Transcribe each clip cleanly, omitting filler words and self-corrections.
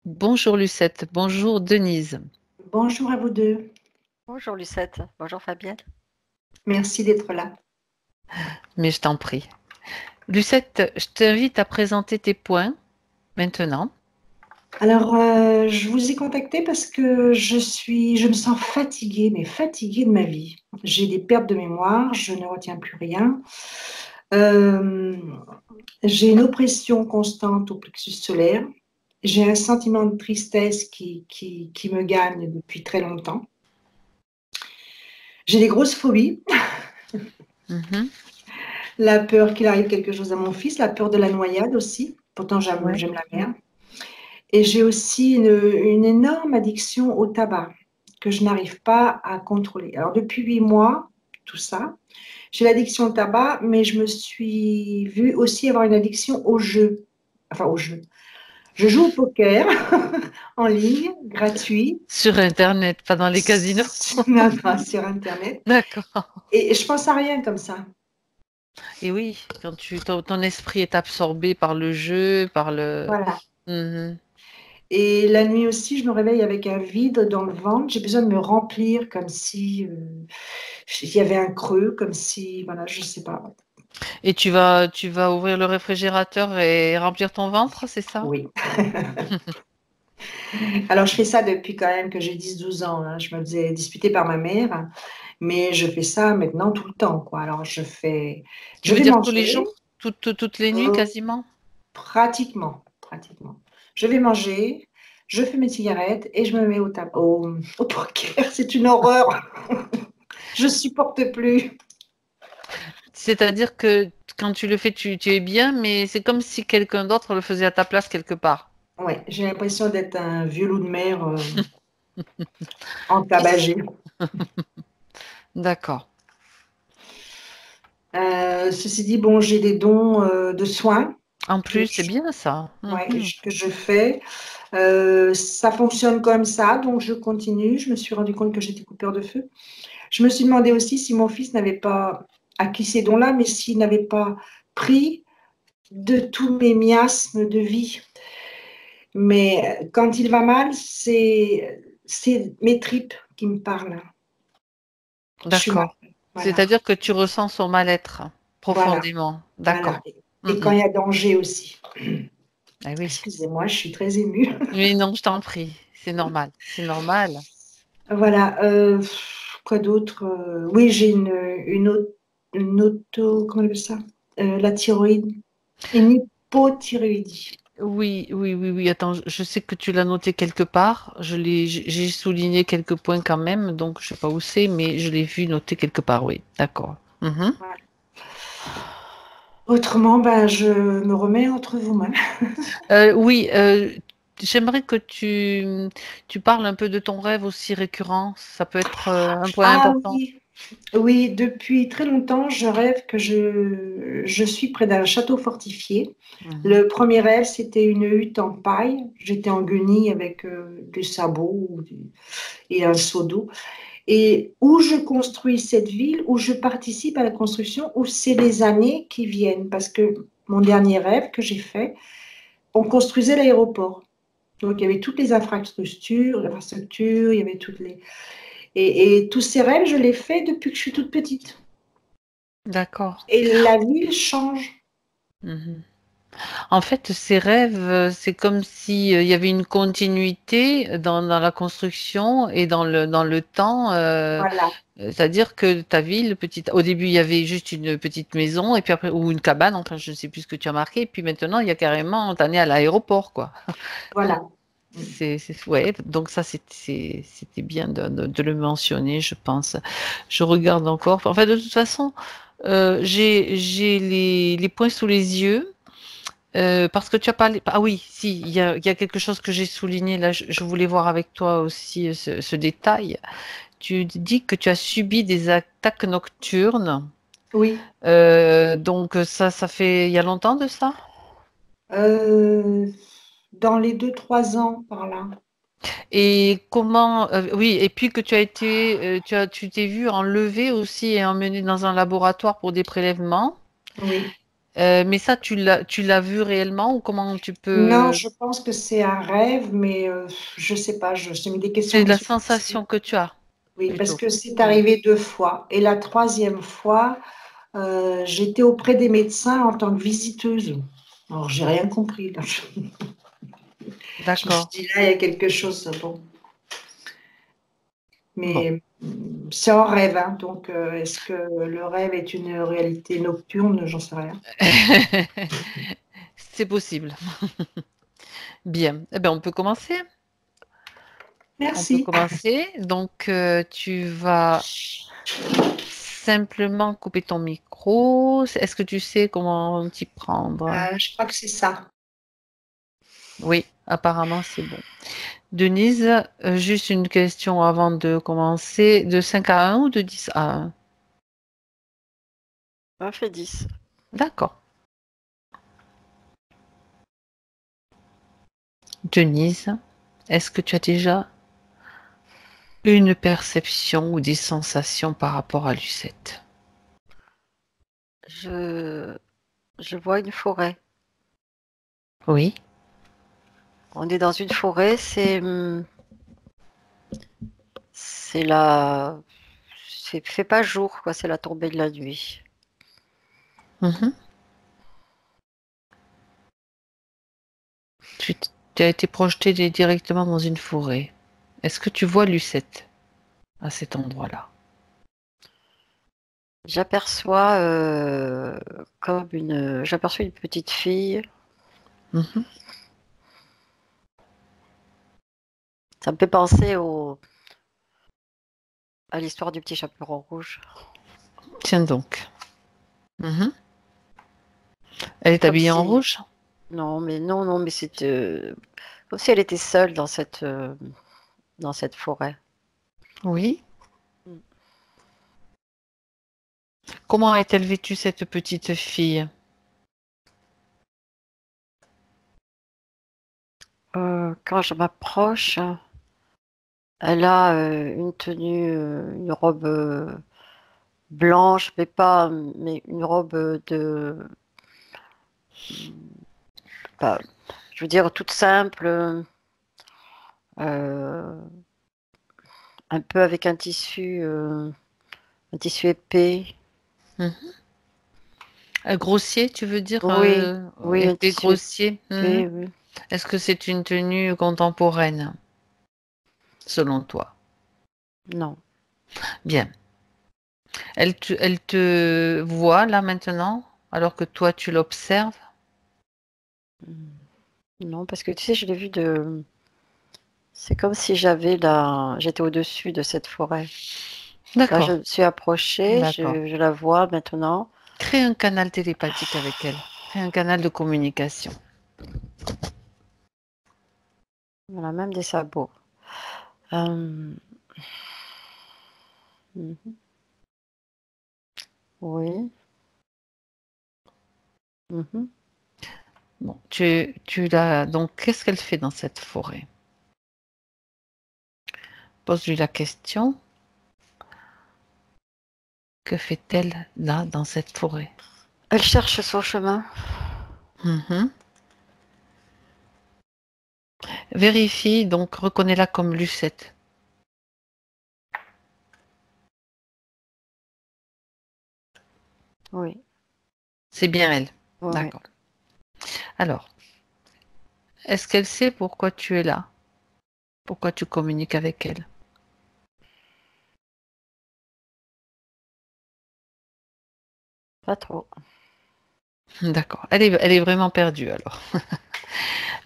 Bonjour Lucette, bonjour Denise. Bonjour à vous deux. Bonjour Lucette, bonjour Fabienne. Merci d'être là. Mais je t'en prie. Lucette, je t'invite à présenter tes points maintenant. Alors, je vous ai contacté parce que je me sens fatiguée, mais fatiguée de ma vie. J'ai des pertes de mémoire, je ne retiens plus rien. Euh, j'ai une oppression constante au plexus solaire. J'ai un sentiment de tristesse qui me gagne depuis très longtemps. J'ai des grosses phobies. Mhm. La peur qu'il arrive quelque chose à mon fils, la peur de la noyade aussi. Pourtant, Ouais. j'aime la mer. Et j'ai aussi une énorme addiction au tabac que je n'arrive pas à contrôler. Alors, depuis 8 mois, tout ça, j'ai l'addiction au tabac, mais je me suis vue aussi avoir une addiction au jeu. Enfin, au jeu. Je joue au poker en ligne, gratuit, Sur Internet, pas dans les casinos. non, non, sur Internet. D'accord. Et je pense à rien comme ça. Et oui, quand ton esprit est absorbé par le jeu, par le... Voilà. Mhm. Et la nuit aussi, je me réveille avec un vide dans le ventre. J'ai besoin de me remplir comme si il y avait un creux, comme si, voilà, je sais pas. Et tu vas ouvrir le réfrigérateur et remplir ton ventre, c'est ça? Oui. Alors, je fais ça depuis quand même que j'ai 10 12 ans, hein. Je me faisais disputer par ma mère, mais je fais ça maintenant tout le temps, quoi. Alors, Tu je veux vais dire tous les manger, jours? Toutes les nuits euh, quasiment? pratiquement, pratiquement. Je vais manger, je fais mes cigarettes et je me mets au poker. C'est une horreur. Je supporte plus. C'est-à-dire que quand tu le fais, tu es bien, mais c'est comme si quelqu'un d'autre le faisait à ta place quelque part. Ouais, j'ai l'impression d'être un vieux loup de mer Qui entabagé. D'accord. Ceci dit, bon, j'ai des dons de soins En que plus, c'est je, bien ça. ouais, Mhm. que je fais. Ça fonctionne comme ça, donc je continue. Je me suis rendu compte que j'étais coupeur de feu. Je me suis demandé aussi si mon fils n'avait pas acquis ces dons-là, mais s'il n'avait pas pris de tous mes miasmes de vie. Mais quand il va mal, c'est mes tripes qui me parlent. Je suis mal. D'accord. Voilà, C'est-à-dire que tu ressens son mal-être voilà, profondément. voilà. D'accord. Et quand Mhm. il y a danger aussi. Ah oui. Excusez-moi, je suis très émue. Mais non, je t'en prie. C'est normal. C'est normal. Voilà. Quoi d'autre? Oui, j'ai comment on appelle ça? La thyroïde. Une hypothyroïdie. Oui, oui, oui, oui. Attends, je sais que tu l'as noté quelque part. J'ai souligné quelques points quand même, donc je sais pas où c'est, mais je l'ai vu noté quelque part. Oui, d'accord. Mhm. Voilà. Autrement, ben, je me remets entre vos mains. Oui, j'aimerais que tu parles un peu de ton rêve aussi récurrent. Ça peut être un point Ah important. oui, oui, depuis très longtemps, je rêve que je suis près d'un château fortifié. Mhm. Le premier rêve, c'était une hutte en paille. J'étais en guenilles avec des sabots et un seau d'eau. Et où je construis cette ville, où je participe à la construction, où c'est les années qui viennent. Parce que mon dernier rêve que j'ai fait, on construisait l'aéroport. Donc, il y avait toutes les infrastructures, il y avait toutes les... Et tous ces rêves, je les fais depuis que je suis toute petite. D'accord. Et la ville change. Mhm. En fait, ces rêves, c'est comme si il y avait une continuité dans la construction et dans le temps. Voilà, C'est-à-dire que ta ville, au début, il y avait juste une petite maison et puis après, ou une cabane, enfin, je ne sais plus ce que tu as marqué. Et puis maintenant, il y a carrément, t'en es à l'aéroport, quoi. voilà. Ouais, donc ça, c'était bien de le mentionner, je pense. Je regarde encore. Enfin, de toute façon, j'ai les points sous les yeux. Parce que tu as parlé. Ah oui, si, il y a quelque chose que j'ai souligné là. Je voulais voir avec toi aussi ce détail. Tu dis que tu as subi des attaques nocturnes. Oui. Donc ça fait. Il y a longtemps de ça? Euh, dans les 2 3 ans par là. Et comment. Oui, et puis que tu as été. Tu t'es vu enlevé aussi et emmené dans un laboratoire pour des prélèvements. Oui. Mais ça, tu l'as vu réellement ou comment tu Non, peux... je pense que c'est un rêve, mais je sais pas, je me mis des questions, C'est je me la suis sensation que tu as, oui, parce plutôt. que c'est Mm. arrivé 2 fois et la troisième fois, j'étais auprès des médecins en tant que visiteuse. Alors j'ai rien compris là. Je me suis D'accord. dit: «Là, il y a quelque chose, bon». Bon. Mais c'est en rêve, hein, donc est-ce que le rêve est une réalité nocturne? J'en sais rien. C'est possible. Bien. Eh bien, on peut commencer. On peut Merci. commencer. Donc, tu vas simplement couper ton micro. Est-ce que tu sais comment t'y prendre? Je crois que c'est ça. Oui, apparemment, c'est bon. Denise, juste une question avant de commencer. De 5 à 1 ou de 10 à 1? On fait 10. D'accord. Denise, est-ce que tu as déjà une perception ou des sensations par rapport à Lucette? Je, je vois une forêt. Oui. On est dans une forêt, c'est la, c'est fait pas jour, quoi. C'est la tombée de la nuit. Mhm. Tu, tu as été projeté directement dans une forêt. Est-ce que tu vois Lucette à cet endroit-là? J'aperçois j'aperçois une petite fille. Mhm. Ça me fait penser à l'histoire du petit chaperon rouge. Tiens donc. Mhm. Elle est Comme habillée en si, rouge? non, mais non, non, mais c'est comme si elle était seule dans cette forêt. Oui. Comment est-elle vêtue, cette petite fille? Quand je m'approche, elle a une tenue, une robe blanche, mais une robe pas, je veux dire, toute simple, euh, un peu avec un tissu épais. Mhm. Grossier, tu veux dire Oui, oui, un épais tissu grossier? Mhm. épais, oui. Est-ce que c'est une tenue contemporaine, selon toi? Non, Bien. Elle te voit là maintenant, alors que toi tu l'observes? non, parce que tu sais, je l'ai vue de. C'est comme si j'étais au-dessus de cette forêt. Là, je D'accord, me suis approchée, d'accord. je la vois maintenant. Crée un canal télépathique avec elle. Crée un canal de communication. Elle a même des sabots. Euh, mhm, oui. Mhm. Bon, tu l'as. Donc, qu'est-ce qu'elle fait dans cette forêt? Pose-lui la question. Que fait-elle là dans cette forêt? Elle cherche son chemin. Mhm. Vérifie, donc reconnais-la comme Lucette. Oui, C'est bien elle. oui, oui. D'accord. Alors, est-ce qu'elle sait pourquoi tu es là? Pourquoi tu communiques avec elle? Pas trop. D'accord. Elle est vraiment perdue alors.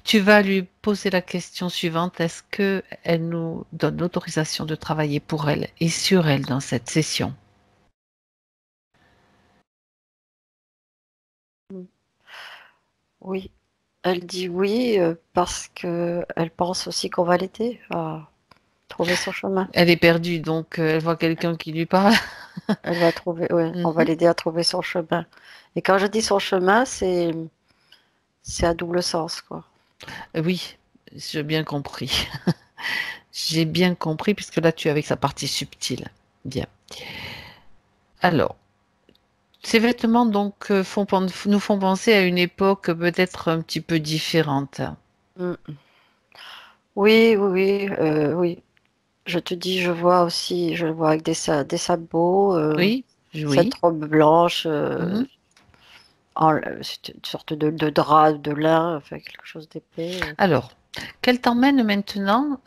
Tu vas lui poser la question suivante. Est-ce que elle nous donne l'autorisation de travailler pour elle et sur elle dans cette session? Mm. Oui, elle dit oui parce que elle pense aussi qu'on va l'aider à trouver son chemin. Elle est perdue, donc elle voit quelqu'un qui lui parle. Elle va trouver, ouais, on va Mhm. l'aider à trouver son chemin. Et quand je dis son chemin, c'est à double sens, quoi. Oui, j'ai bien compris. J'ai bien compris puisque là tu es avec sa partie subtile. Bien. Alors, Ces vêtements donc nous font penser à une époque peut-être un petit peu différente. Mm. Oui, oui, oui, oui. Je te dis, je vois aussi, je le vois avec des sabots, Oui, cette oui. robe blanche, Mhm. c'est une sorte de drap, de lin, enfin quelque chose d'épais. Alors, qu'elle t'emmène maintenant,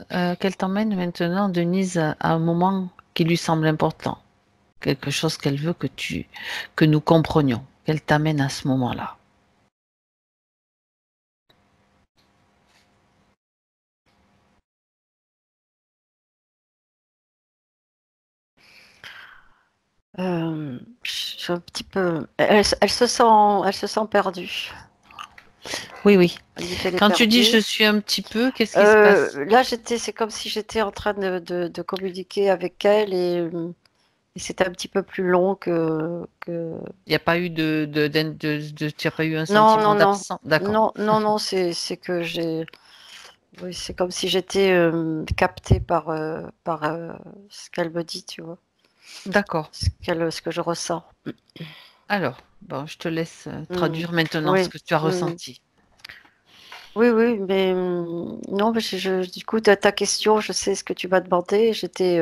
Denise, à un moment qui lui semble important, quelque chose qu'elle veut que nous comprenions, qu'elle t'amène à ce moment-là. Je suis un petit peu. Elle se sent perdue. Oui, oui. Elle dit qu'elle est Quand tu dis perdue. je suis un petit peu, qu'est-ce qui se passe? Là, c'est comme si j'étais en train de communiquer avec elle et c'était un petit peu plus long que... Il n'y a pas eu tu n'as pas eu un Non, sentiment non, non. d'absent. D'accord. Non, non, non, c'est que j'ai... Oui, c'est comme si j'étais captée par ce qu'elle me dit, tu vois, D'accord. ce que je ressens. Alors, bon, je te laisse Mm. traduire maintenant ce Oui, que tu as mm. ressenti. Oui, oui, mais non, mais du coup, ta question, je sais ce que tu m'as demandé. J'étais,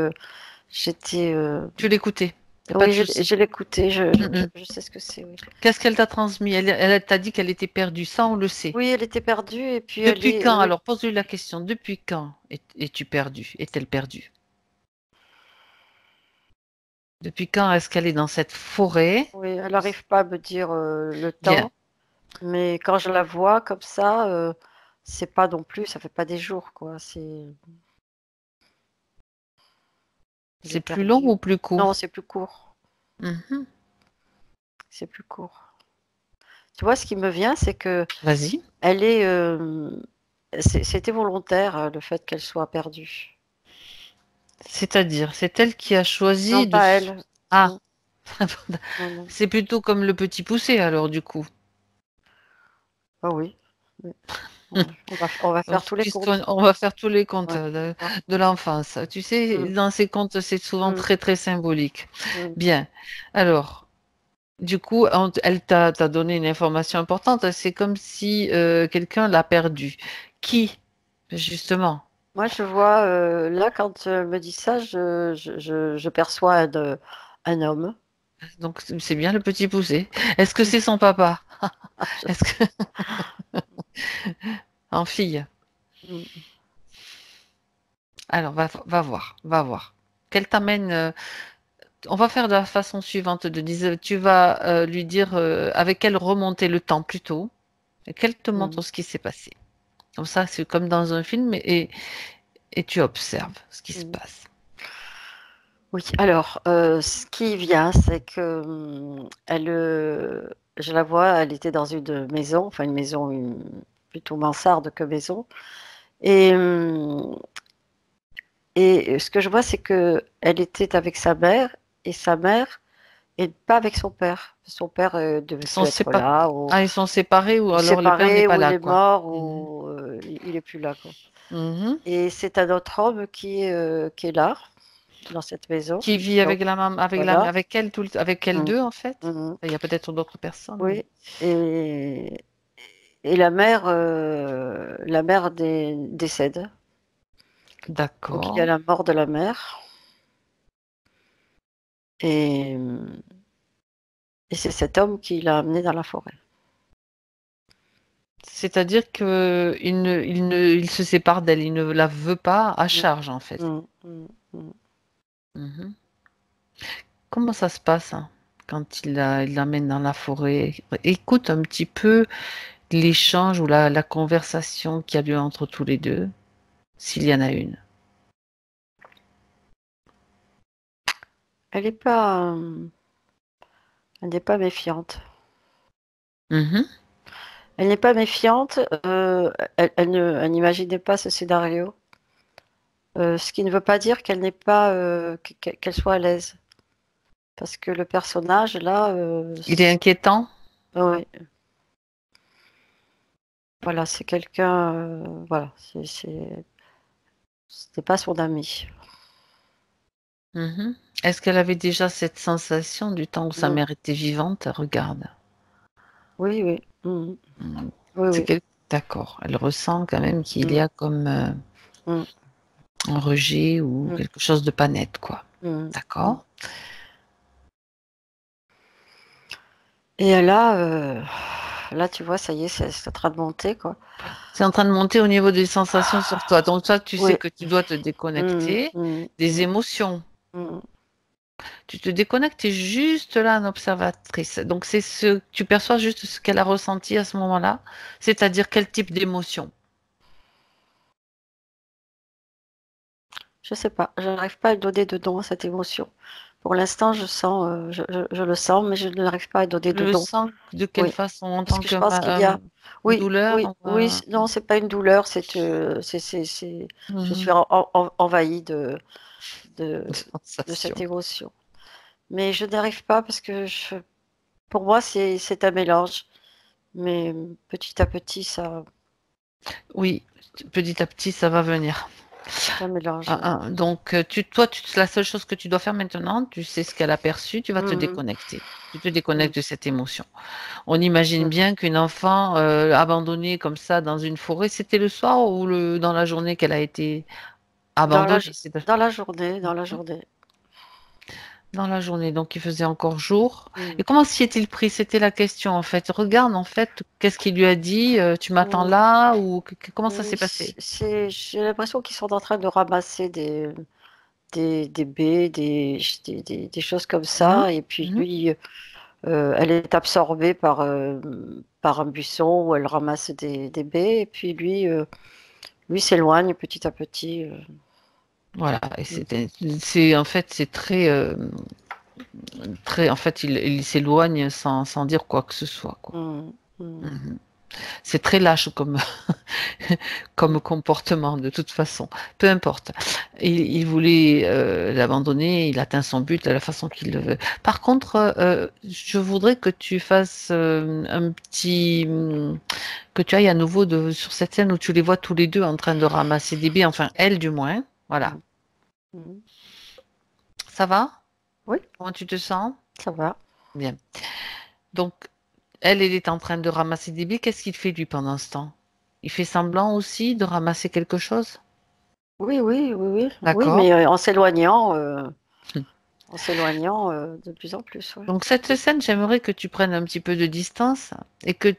Tu l'écoutais. Il n'y a pas de oui, souci. je l'écoutais, Mm, mm. je sais ce que c'est, oui. Qu'est-ce qu'elle t'a transmis? Elle t'a dit qu'elle était perdue. Ça, on le sait. Oui, elle était perdue et puis elle Depuis est, quand? oui, Alors, pose-lui la question. Depuis quand es-tu perdue? Est-elle perdue? Depuis quand est-ce qu'elle est dans cette forêt? oui, elle n'arrive pas à me dire le Bien. temps, mais quand je la vois comme ça, c'est pas non plus, ça fait pas des jours, quoi. Elle est C'est plus long perdue. ou plus Non, court? c'est plus court. Mhm. C'est plus court. Tu vois, ce qui me vient, c'est que Vas-y. elle est, c'était volontaire, le fait qu'elle soit perdue. C'est-à-dire, c'est elle qui a Non, choisi de... pas elle. Ah, Non, non, non. c'est plutôt comme le petit poussé, alors, du coup. Ah oui. Oui. On va faire tous les Puisqu'on comptes. on va faire tous les contes Ouais, d'accord. de l'enfance. Tu sais, Mm, dans ces contes, c'est souvent mm, très, très symbolique. mm. Bien. Alors, du coup, elle t'a donné une information importante. C'est comme si quelqu'un l'a perdu. Qui, justement? Moi, je vois, là, quand elle me dit ça, je perçois un homme. Donc, c'est bien le petit poussé. Est-ce que c'est son papa? Je Est-ce sais. que... En fille. Mm, Alors, va voir, va voir. Qu'elle t'amène. On va faire de la façon suivante, Denise. Tu vas lui dire avec elle remonter le temps plutôt, et qu'elle te mm. montre ce qui s'est passé. Comme ça, c'est comme dans un film et tu observes ce qui se Mm. passe. Oui, alors, ce qui vient, c'est que je la vois, elle était dans une maison, enfin une maison plutôt mansarde que maison. Et, et ce que je vois, c'est que elle était avec sa mère et sa mère et pas avec son père. Son père devait Ils plus sont être sépa- là, ou Ah, ils sont séparés ou alors le père n'est séparés, pas ou il là, est quoi. mort, Mhm. ou il est plus là, quoi. Mhm. Et c'est un autre homme qui est là, dans cette maison. Qui vit Donc, avec la maman, voilà. avec elle, avec elle Mm, deux, en fait. mm. Il y a peut-être d'autres personnes, mais. Oui. Et, et la mère décède. Donc, il y a D'accord. la mort de la mère. Et, et c'est cet homme qui l'a amenée dans la forêt. C'est-à-dire que il se sépare d'elle, il ne la veut pas à Mm, charge, en fait. mm, mm, mm. Mhm. Comment ça se passe hein, quand il l'amène dans la forêt? Écoute un petit peu l'échange ou la conversation qu'il y a lieu entre tous les deux, s'il y en a une. Elle n'est pas, elle n'est pas méfiante. Mhm. Elle n'est pas méfiante. Elle n'imaginait pas ce scénario. Ce qui ne veut pas dire qu'elle n'est pas, qu'elle soit à l'aise. Parce que le personnage, là, Il est inquiétant? oui, voilà, c'est quelqu'un, voilà, c'était pas son ami. Mhm. Est-ce qu'elle avait déjà cette sensation du temps où sa Mm. mère était vivante? Regarde. Oui, oui. Mm. Oui, C'est oui. quel- D'accord. Elle ressent quand même qu'il y Mm. a comme Mm. un rejet ou Mm. quelque chose de pas net, quoi. Mm. Mm. D'accord. Et là, là, tu vois, ça y est, c'est en train de monter, quoi. C'est en train de monter au niveau des sensations sur toi. Donc toi, tu sais Oui. que tu dois te Mm. déconnecter Mm. des Mm. émotions. Mm. Tu te déconnectes, tu es juste là en observatrice. Donc c'est tu perçois juste ce qu'elle a ressenti à ce moment-là, c'est-à-dire quel type d'émotion. Je sais pas, je n'arrive pas à donner de nom à cette émotion. Pour l'instant, je sens, je le sens, mais je n'arrive pas à donner Tu de le nom. sens de quelle Oui, façon? En parce tant que que je pense qu'il y a, oui, douleur oui, oui, non, c'est pas une douleur, je suis Mhm. envahie de, de cette Sensation. émotion. Mais je n'arrive pas parce que pour moi, c'est un mélange. Mais petit à petit, Oui, petit à petit, ça va venir. c'est un mélange. Ouais. Donc, la seule chose que tu dois faire maintenant, tu sais ce qu'elle a perçu, tu vas te Mhm, déconnecter. Tu te mhm, déconnectes de cette émotion. On imagine mhm. bien qu'une enfant abandonnée comme ça dans une forêt, c'était le soir ou dans la journée qu'elle a été Dans la, abandonnée? dans la journée, dans la journée. Dans la journée, donc il faisait encore jour. Mhm. Et comment s'y est-il pris? C'était la question en fait. Regarde en fait, qu'est-ce qu'il lui a dit? Tu m'attends Mhm. là ou comment ça s'est passé? J'ai l'impression qu'ils sont en train de ramasser des baies, des choses comme Mhm, ça. Et puis mhm. lui, elle est absorbée par un buisson où elle ramasse des baies. Et puis lui s'éloigne petit à petit. Voilà. Et Mm, c'est en fait c'est très en fait il s'éloigne sans dire quoi que ce soit quoi. mm, mm, Mhm. C'est très lâche comme mm, comme comportement de toute façon. Peu importe. Il voulait l'abandonner, il atteint son but de la façon qu'il le veut. Par contre, je voudrais que tu fasses que tu ailles à nouveau sur cette scène où tu les vois tous les deux en train de ramasser des billes, enfin elle du moins. Voilà. mm, mm. Ça va? Oui, Comment tu te sens? ça va. Bien. Donc, elle est en train de ramasser des billes. Qu'est-ce qu'il fait lui pendant ce temps? Il fait semblant aussi de ramasser quelque chose? Oui, oui, oui, oui, oui, D'accord. mais en s'éloignant de plus en plus. Ouais. Donc cette scène, j'aimerais que tu prennes un petit peu de distance et que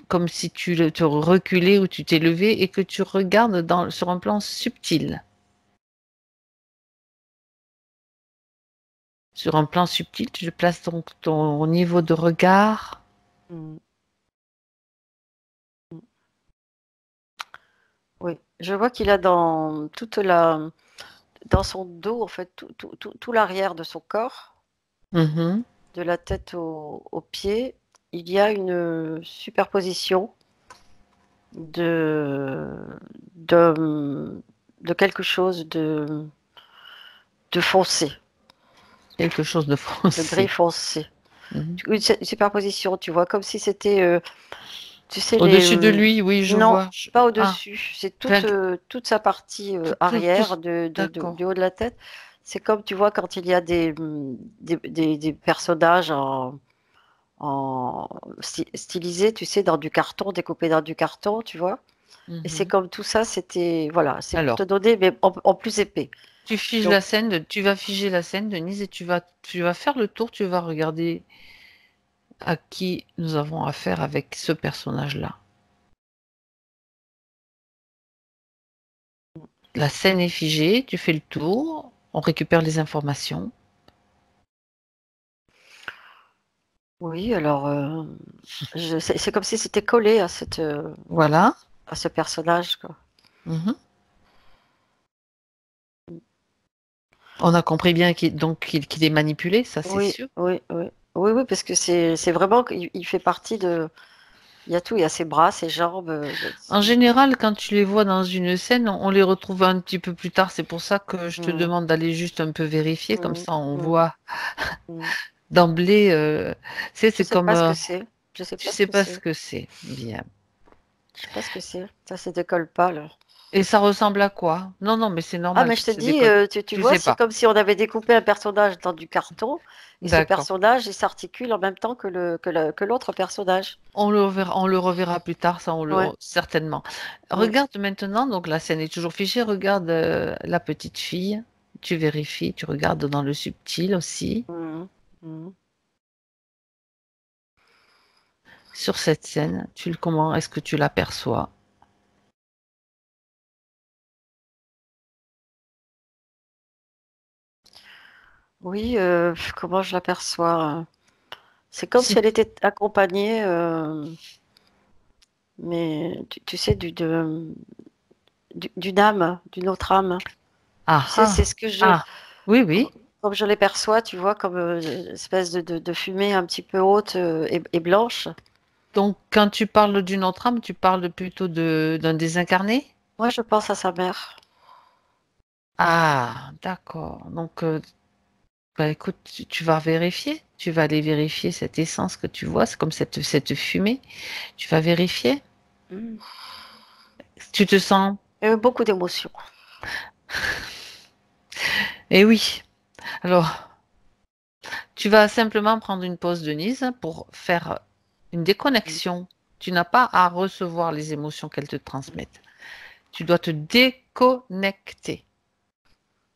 comme si te reculais ou tu t'es levé et que tu regardes sur un plan subtil. Sur un plan subtil, tu places donc ton niveau de regard. Mm, mm. Oui, je vois qu'il a dans son dos, en fait, tout l'arrière de son corps, Mhm. de la tête aux pieds, il y a une superposition de, de, de quelque chose de foncé, Quelque chose de de gris foncé. foncé. Mhm. Une superposition, tu vois, comme si c'était, tu sais, Au-dessus de lui, oui, je non, vois. pas Ah, au-dessus, c'est plein, toute sa partie tout, arrière d'accord. du haut de la tête. C'est comme, tu vois, quand il y a des personnages en stylisés, tu sais, dans du carton, découpés dans du carton, tu vois. Et c'est Mhm. comme tout ça, c'était, voilà, c'est pour te Alors, donner, mais en plus épais. tu figes Donc, la scène, tu vas figer la scène, Denise, et tu vas faire le tour, tu vas regarder à qui nous avons affaire avec ce personnage-là. La scène est figée, tu fais le tour, on récupère les informations. oui, alors, c'est comme si c'était collé Voilà. à ce personnage, quoi. Mhm. On a compris bien qu'il est manipulé, ça c'est Oui, sûr. oui, oui. Oui, oui, parce que c'est vraiment qu'il il fait partie de. Il y a tout, il y a ses bras, ses jambes. En général, quand tu les vois dans une scène, on les retrouve un petit peu plus tard. C'est pour ça que je te Mm, demande d'aller juste un peu vérifier, comme mm, ça on mm, voit mm. d'emblée. Je C'est sais comme pas ce que c'est. Je sais tu pas ce sais que pas ce c'est. que c'est. Bien. Je sais pas ce que c'est. Ça décolle pas, là. Et ça ressemble à quoi? Non, non, mais c'est Ah, normal mais que je te ça dis, décolle. tu Tu vois, sais c'est pas. comme si on avait découpé un personnage dans du carton, et ce D'accord. personnage, il s'articule en même temps que l'autre personnage. On le reverra plus tard, ça Ouais. certainement. Mm. Regarde maintenant, donc la scène est toujours fichée. Regarde la petite fille. Tu vérifies, tu regardes dans le subtil aussi. Mhm. Mhm. Sur cette scène, comment est-ce que tu l'aperçois? Oui, comment je l'aperçois? C'est comme si Si. elle était accompagnée, mais tu sais, d'une âme, d'une autre âme. Ah Tu sais, c'est ah ce que ah. Oui comme, oui. comme je les perçois, tu vois, comme une espèce de fumée un petit peu haute et blanche. Donc quand tu parles d'une autre âme, tu parles plutôt d'un désincarné? Moi, je pense à sa mère. Ah, d'accord. Donc bah, écoute, tu vas vérifier. Tu vas aller vérifier cette essence que tu vois. C'est comme cette fumée. Tu vas vérifier. Mm. Tu te sens. Beaucoup d'émotions. Eh oui. Alors, tu vas simplement prendre une pause, Denise, pour faire une déconnexion. Tu n'as pas à recevoir les émotions qu'elles te transmettent. Tu dois te déconnecter.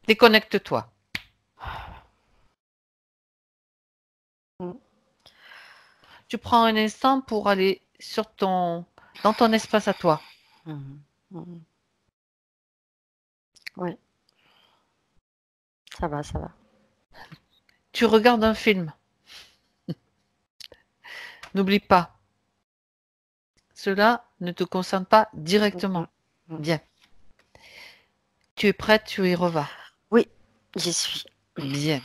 Déconnecte-toi. Mm. Tu prends un instant pour aller dans ton espace à toi. Mm. Mm. Oui, ça va, ça va. Tu regardes un film. N'oublie pas, cela ne te concerne pas Mm, mm, directement. mm. Bien. Tu es prête, tu y revas. Oui, j'y suis. Bien.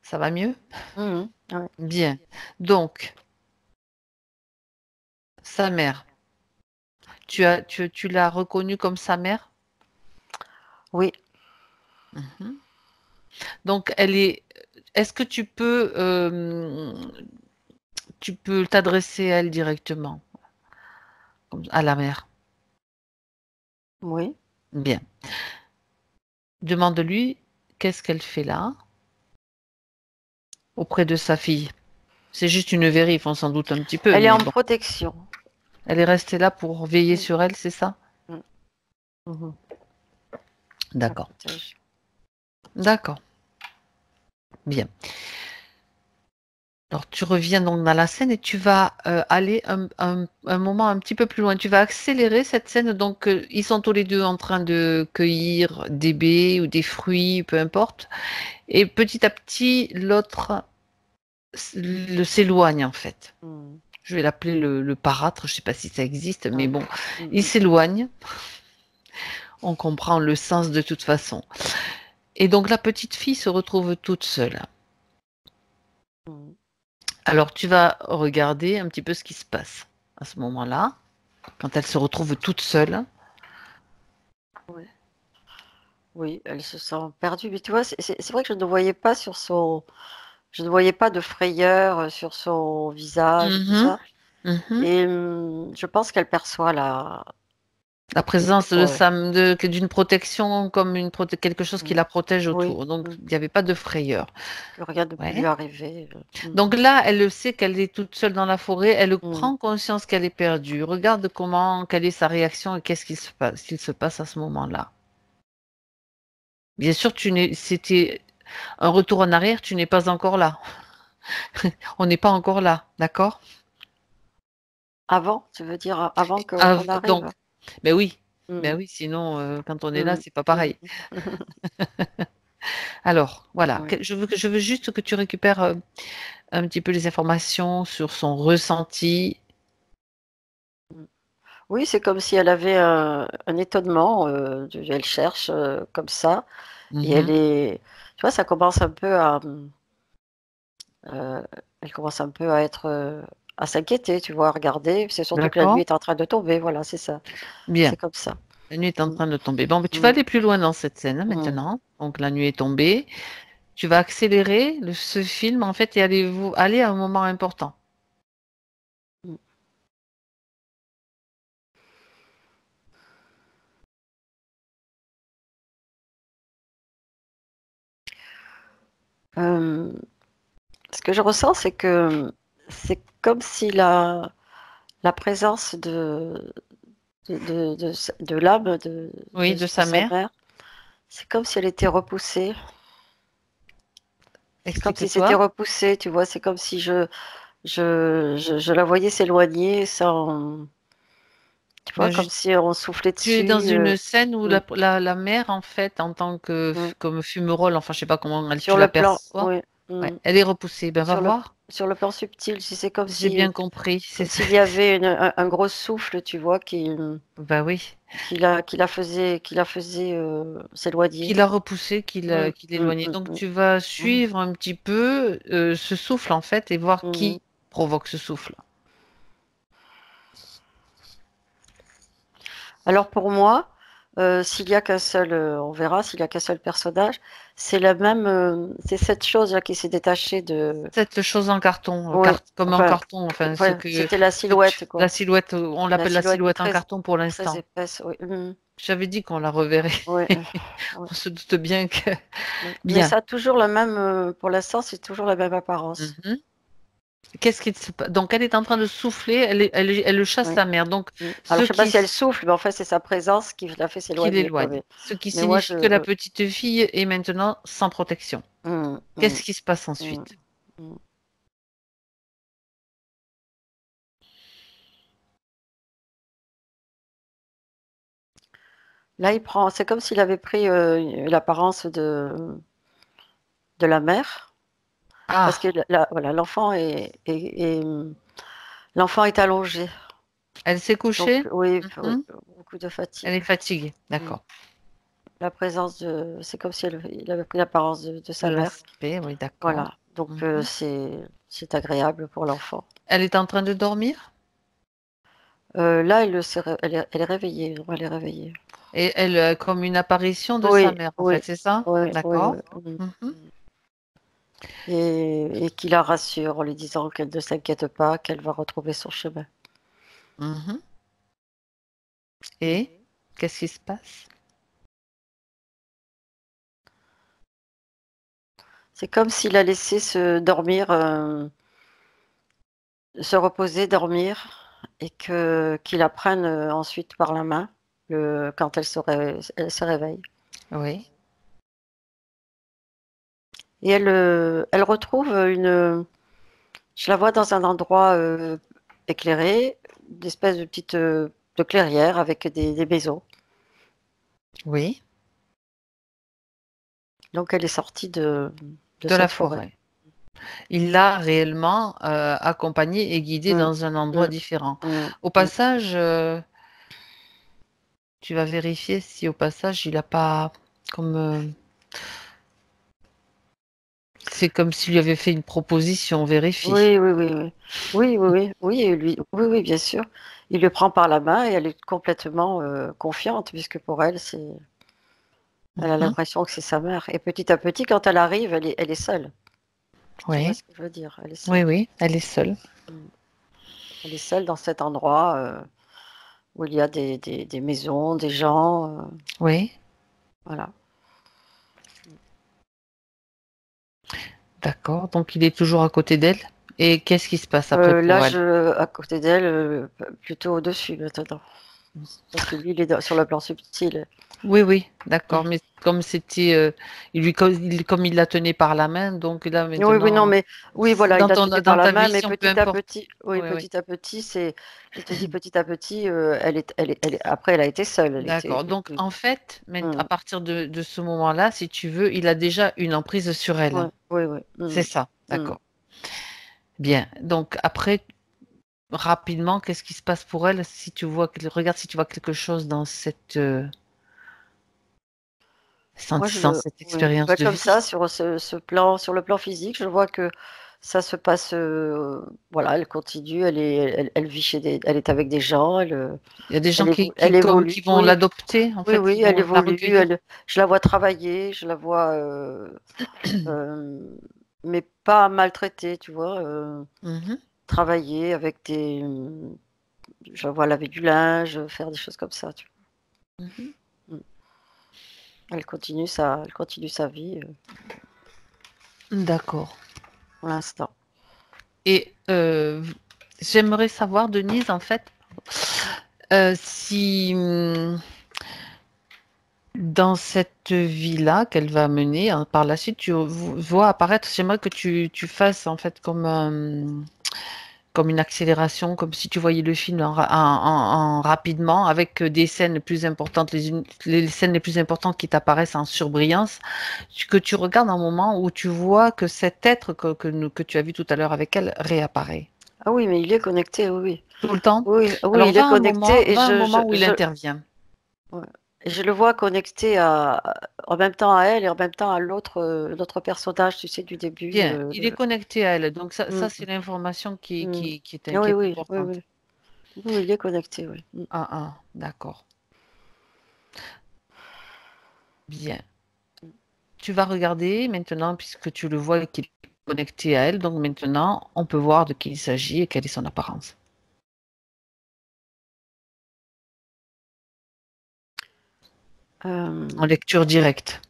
Ça va mieux? Mhm. Ouais. Bien. Donc, sa mère. Tu l'as reconnue comme sa mère? Oui, Mhm. Donc, est-ce que tu peux t'adresser à elle directement, à la mère? oui. Bien. Demande-lui qu'est-ce qu'elle fait là, auprès de sa fille. C'est juste une vérif, on s'en doute un petit peu, Elle est mais en bon. protection. Elle est restée là pour veiller Mm, sur elle, c'est ça? mm. Mhm. La D'accord. protège. D'accord. Bien. Alors, tu reviens donc dans la scène et tu vas aller un moment un petit peu plus loin. Tu vas accélérer cette scène. Donc, ils sont tous les deux en train de cueillir des baies ou des fruits, peu importe. Et petit à petit, l'autre s'éloigne en fait. Mm, Je vais l'appeler le parâtre. Je ne sais pas si ça existe, mais ouais. bon, Mm, il mm, s'éloigne. On comprend le sens de toute façon. Et donc, la petite fille se retrouve toute seule. mm. Alors, tu vas regarder un petit peu ce qui se passe à ce moment-là, quand elle se retrouve toute seule. Oui. Oui, elle se sent perdue. Mais tu vois, c'est vrai que je ne voyais pas je ne voyais pas de frayeur sur son visage et tout Mhm, ça. mhm. Et je pense qu'elle perçoit La présence de ouais, d'une protection comme quelque chose qui mm, la protège oui, autour. Donc, mm, il n'y avait pas de frayeur. que rien ne peut lui Ouais. arriver. Donc là, elle le sait qu'elle est toute seule dans la forêt. Elle Mm. prend conscience qu'elle est perdue. Regarde quelle est sa réaction et qu'est-ce qu'il se passe à ce moment-là. Bien sûr, c'était un retour en arrière. Tu n'es pas encore là. On n'est pas encore là, d'accord? Avant, tu veux dire avant qu'on Donc, arrive? ben oui, ben Mm, oui, sinon, quand on est là, mm, c'est pas mm. pareil. Alors, voilà, Ouais. je veux juste que tu récupères un petit peu les informations sur son ressenti. Mm. Oui, c'est comme si elle avait un étonnement. Elle cherche comme ça. Et Mhm. tu vois, ça commence un peu euh, elle commence un peu à être, à s'inquiéter, tu vois, à regarder. C'est surtout que la nuit D'accord? est en train de tomber. Voilà, c'est ça. Bien. C'est comme ça. La nuit est en Mm, train de tomber. Bon, mais tu vas mm, aller plus loin dans cette scène hein, mm, maintenant. Donc, la nuit est tombée. Tu vas accélérer ce film, en fait, et aller à un moment important. mm. Euh, Ce que je ressens, c'est que c'est comme si la présence de l'âme Oui, de de sa sa mère. mère, c'est comme si elle était repoussée. C'est comme si c'était Explique-toi. repoussé, tu vois. C'est comme si je la voyais s'éloigner sans, tu vois, Ben, comme si on soufflait tu es dans dessus. une scène où Mm, la mère, en fait, en tant que mm. comme fumerole, enfin, je sais pas comment tu Sur le plan, l'aperçois. oui. Ouais, Mm. elle est repoussée. Ben, va Sur le, voir. sur le plan subtil, si c'est J'ai bien compris. C'est comme ça. s'il y avait un gros souffle, tu vois, Ben oui. qui la faisait Qui s'éloigner. l'a repoussé, Mm, qui mm, l'éloignait. mm, Donc mm, tu vas mm, suivre un petit peu ce souffle, en fait, et voir mm. qui provoque ce souffle. Alors pour moi, s'il y a qu'un seul, on verra, s'il y a qu'un seul personnage, c'est la même, c'est cette chose-là qui s'est détachée de, Cette chose en carton, oui, comme en enfin, carton, enfin, ouais, c'était la silhouette, la quoi. silhouette, on La l'appelle la silhouette silhouette en très, carton pour très l'instant. épaisse, oui. J'avais dit qu'on la reverrait. Ouais, ouais, On se doute bien que... ouais. Mais Bien. ça a toujours la même, pour l'instant, c'est toujours la même apparence. Mhm. Qu'est-ce qui se passe? Donc, elle est en train de souffler, elle le chasse Oui. la mer. Donc, Alors, ce je sais pas qui, si elle souffle, mais en fait, c'est sa présence qui la fait qui s'éloigner, quoi. l'éloigne. Ce qui Mais moi, signifie que la petite fille est maintenant sans protection. hum, hum, Qu'est-ce qui se passe hum, ensuite? hum. Là, c'est comme s'il avait pris l'apparence de la mère, parce que Ah, voilà, l'enfant est allongé. elle s'est Donc, couchée? oui, oui, Mhm. beaucoup de Elle est fatigue. fatiguée. Mm. D'accord. La présence c'est comme si il avait pris l'apparence de De sa mère. l'aspect, oui, d'accord. Voilà. Donc, Mhm. c'est agréable pour l'enfant. Elle est en train de dormir Là, elle est réveillée. Elle est réveillée. et elle, comme une apparition de sa Oui, mère, en oui, fait, c'est ça? oui, oui, D'accord. oui. Mhm. Et qui la rassure en lui disant qu'elle ne s'inquiète pas, qu'elle va retrouver son chemin. Mhm. Mm. Et qu'est-ce qui se passe? C'est comme s'il a laissé se reposer, dormir, et qu'il la prenne ensuite par la main quand elle se réveille. Oui. Et elle retrouve je la vois dans un endroit éclairé, une espèce de petite de clairière avec des maisons. Oui. Donc elle est sortie de De la cette forêt. forêt. Il l'a réellement accompagnée et guidée Mm, dans un endroit mm, différent. mm, Au mm. passage, tu vas vérifier si au passage il n'a pas comme c'est comme s'il lui avait fait une proposition. Vérifie. Oui, oui, oui, oui. Oui, oui, oui, oui, et oui, oui, bien sûr. Il le prend par la main et elle est complètement confiante, puisque pour elle, elle a Mhm. l'impression que c'est sa mère. Et petit à petit, quand elle arrive, elle est seule. Tu vois Oui. ce que je veux dire? Elle est seule. Oui, oui. Elle est seule. Mm. Elle est seule dans cet endroit où il y a des maisons, des gens. Oui. Voilà. D'accord. Donc il est toujours à côté d'elle. Et qu'est-ce qui se passe après Là, pour elle? à côté d'elle, plutôt au-dessus maintenant. Parce que lui, il est sur le plan subtil. Oui, oui, d'accord. Mais comme c'était, comme il la tenait par la main, donc là Oui, oui, non, maintenant, mais oui, voilà, il l'a tenu par dans la ta main, mais vision, peu petit à importe. petit, oui, Oui, oui. petit à petit, je te dis petit à petit, après, elle a été seule, elle était, D'accord. Donc en fait, à mm, partir de ce moment-là, si tu veux, il a déjà une emprise sur oui, elle. oui, oui, C'est ça. D'accord. Bien. Donc après, rapidement, qu'est-ce qui se passe pour elle si tu vois, regarde si tu vois quelque chose dans cette, Moi, dans cette oui, expérience bah, de comme ça, vie. sur le plan physique, je vois que ça se passe, voilà, elle continue, elle vit elle est avec des gens, Il y a des gens elle qui évolue, vont oui, l'adopter, en oui, fait, qui oui, elle vont la évolue, recueillir. je la vois travailler, je la vois, mais pas maltraitée, tu vois, Mhm. travailler avec je la vois laver du linge, faire des choses comme ça, tu Mhm. vois. Elle continue sa vie. D'accord. pour l'instant. Et j'aimerais savoir, Denise, en fait, si dans cette vie-là qu'elle va mener par la suite, tu vois apparaître, j'aimerais que tu fasses en fait comme une accélération, comme si tu voyais le film en rapidement, avec des scènes les plus importantes, les scènes les plus importantes qui t'apparaissent en surbrillance, que tu regardes un moment où tu vois que cet être que tu as vu tout à l'heure avec elle réapparaît. Ah oui, mais il est connecté, oui. Tout le temps? Oui, oui, Alors il est connecté et va un moment où il intervient. ouais. Et je le vois connecté en même temps à elle et en même temps à l'autre personnage, tu sais, du début. Bien, il est connecté à elle. Donc ça Mm, c'est l'information mm. qui Oui, est oui, oui, importante. oui. Oui, il est connecté, oui. Ah, ah, d'accord. Bien. Tu vas regarder maintenant, puisque tu le vois qu'il est connecté à elle. Donc maintenant, on peut voir de qui il s'agit et quelle est son apparence. En lecture directe.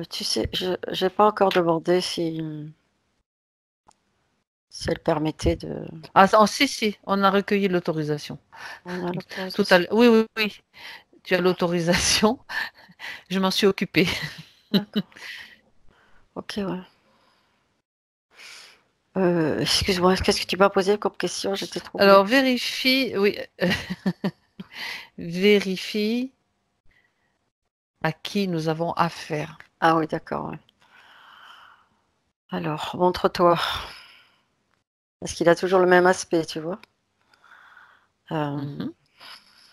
Tu sais, je n'ai pas encore demandé si elle permettait de. Ah, si, on a recueilli l'autorisation. On a Tout à l'autorisation. l'heure. Oui, oui, oui. Tu as l'autorisation. Je m'en suis occupée. D'accord. Ok, ouais. Excuse-moi, qu'est-ce que tu m'as posé comme question? J'étais troublée. Alors, vérifie, oui, vérifie à qui nous avons affaire. Ah oui, d'accord, ouais. Alors, montre-toi. Parce qu'il a toujours le même aspect, tu vois. Mhm.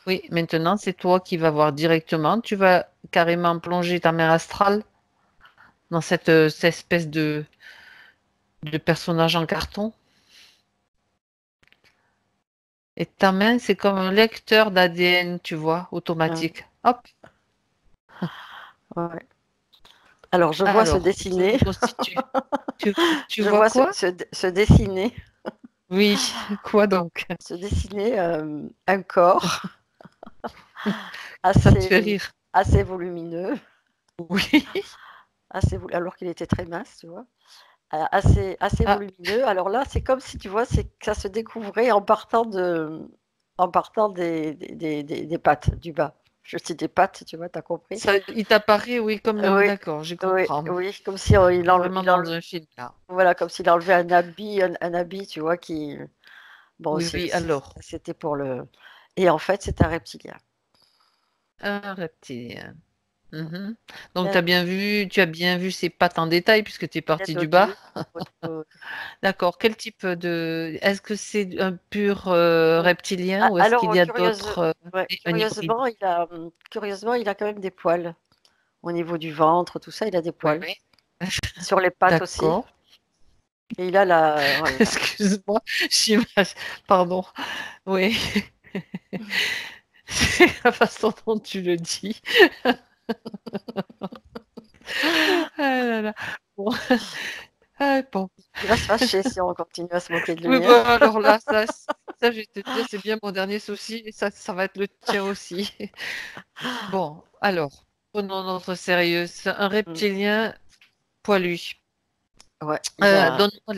Oui, maintenant, c'est toi qui vas voir directement. Tu vas carrément plonger ta mère astrale dans cette espèce de personnage en carton. Et ta main, c'est comme un lecteur d'ADN, tu vois, automatique. Hop. Ouais. Alors, je vois se Alors, qui dessiner. reconstitue? Tu, tu Je vois vois quoi? se dessiner. Oui, quoi donc? Se dessiner un corps Ça te assez, fait rire. assez volumineux, Oui. alors qu'il était très mince, tu vois. Assez Ah, volumineux. Alors là, c'est comme si, tu vois, c'est que ça se découvrait en partant des pattes du bas. Je dis des pattes, tu vois, t'as compris? ça, il t'apparaît, oui, comme Oui, d'accord, je oui, comprends. oui, comme si Vraiment dans un film, là. voilà, comme s'il enlevait un habit, tu vois, qui, bon, Oui, oui, alors, c'était pour le, et en fait, c'est un reptilien. un reptilien. Mhm. Donc, Bien, tu as bien vu ses pattes en détail puisque tu es bien parti du bas. dodu. Oui, oui, oui. D'accord. Quel type de... Est-ce que c'est un pur reptilien Ah, ou est-ce qu'il alors, y a d'autres ouais, un hybride? curieusement, il a quand même des poils. Au niveau du ventre, tout ça, il a des Oui, poils. oui. Sur les pattes aussi. D'accord. Et il a voilà. Excuse-moi, j'imagine. Pardon. Oui, c'est la façon dont tu le dis. Ah là là. Bon. Ah, bon. Il va se fâcher si on continue à se moquer de Oui, lui, hein. bah, alors là, ça, je vais te dire, c'est bien mon dernier souci, et ça va être le tien aussi. Bon, alors, prenons notre sérieux. C'est un Mm. reptilien poilu. Ouais, il a Donne-moi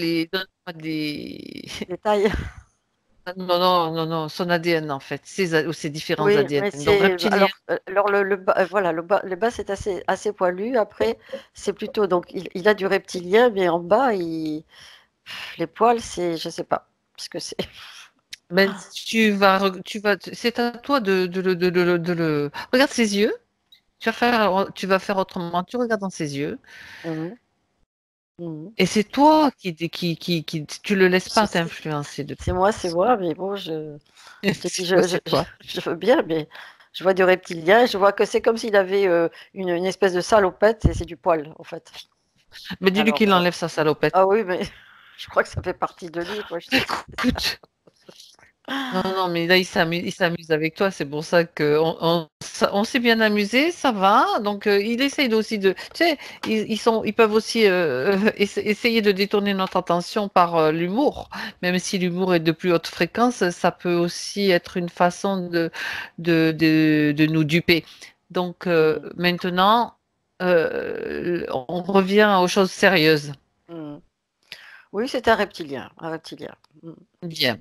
des... des tailles. Non, non, non, non, son ADN en fait, ses différents Oui, ADN. mais Donc, c'est reptilien, alors le bas, voilà, le bas c'est assez poilu. Après, c'est plutôt donc il a du reptilien, mais en bas, les poils, c'est je sais pas ce que c'est. mais c'est à toi de le... Regarde ses yeux, tu vas faire autrement, tu regardes dans ses yeux. Mhm, mhm. Et c'est toi tu le laisses Je pas sais. t'influencer de C'est toute moi, mais bon, je te dis, c'est toi. je veux bien, mais je vois du reptilien, je vois que c'est comme s'il avait une espèce de salopette et c'est du poil, en fait. Mais dis-lui Alors, qu'il enlève sa salopette. ah oui, mais je crois que ça fait partie de lui, quoi. Je sais pas. Écoute, non, non, mais là, il s'amuse avec toi. C'est pour ça que on s'est bien amusé, ça va. Donc, il essaye aussi de, tu sais, ils peuvent aussi essayer de détourner notre attention par l'humour. Même si l'humour est de plus haute fréquence, ça peut aussi être une façon de nous duper. Donc, Mm. maintenant. on revient aux choses sérieuses. Mm. Oui, c'est un reptilien. Un reptilien. Mm. Bien.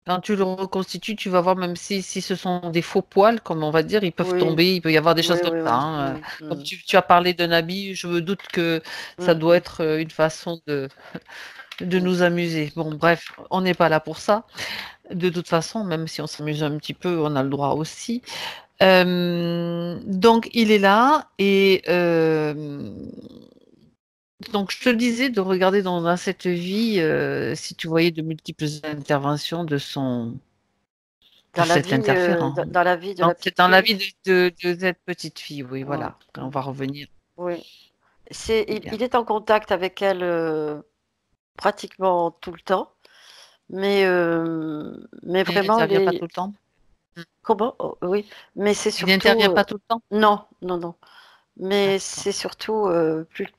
Quand tu le reconstitues, tu vas voir, même si ce sont des faux poils, comme on va dire, ils peuvent Oui, tomber, il peut y avoir des oui, choses comme oui, ça, oui. hein. Mm, Comme mm, tu as parlé d'un habit, je me doute que ça mm, doit être une façon de mm. nous amuser. Bon, bref, on n'est pas là pour ça. De toute façon, même si on s'amuse un petit peu, on a le droit aussi. Donc, il est là et donc, je te disais de regarder dans cette vie si tu voyais de multiples interventions de Dans la cet vie, interférent. dans la vie de Donc, la c'est petite dans la fille. vie de cette petite fille, oui, Mm, voilà. On mm. va revenir. Oui. Bien. Il est en contact avec elle pratiquement tout le temps, mais Il vraiment, n'intervient pas tout le temps. Mm. comment? Oh, oui, mais c'est Il surtout. n'intervient pas tout le temps. Non, non, non. Mais D'accord. c'est surtout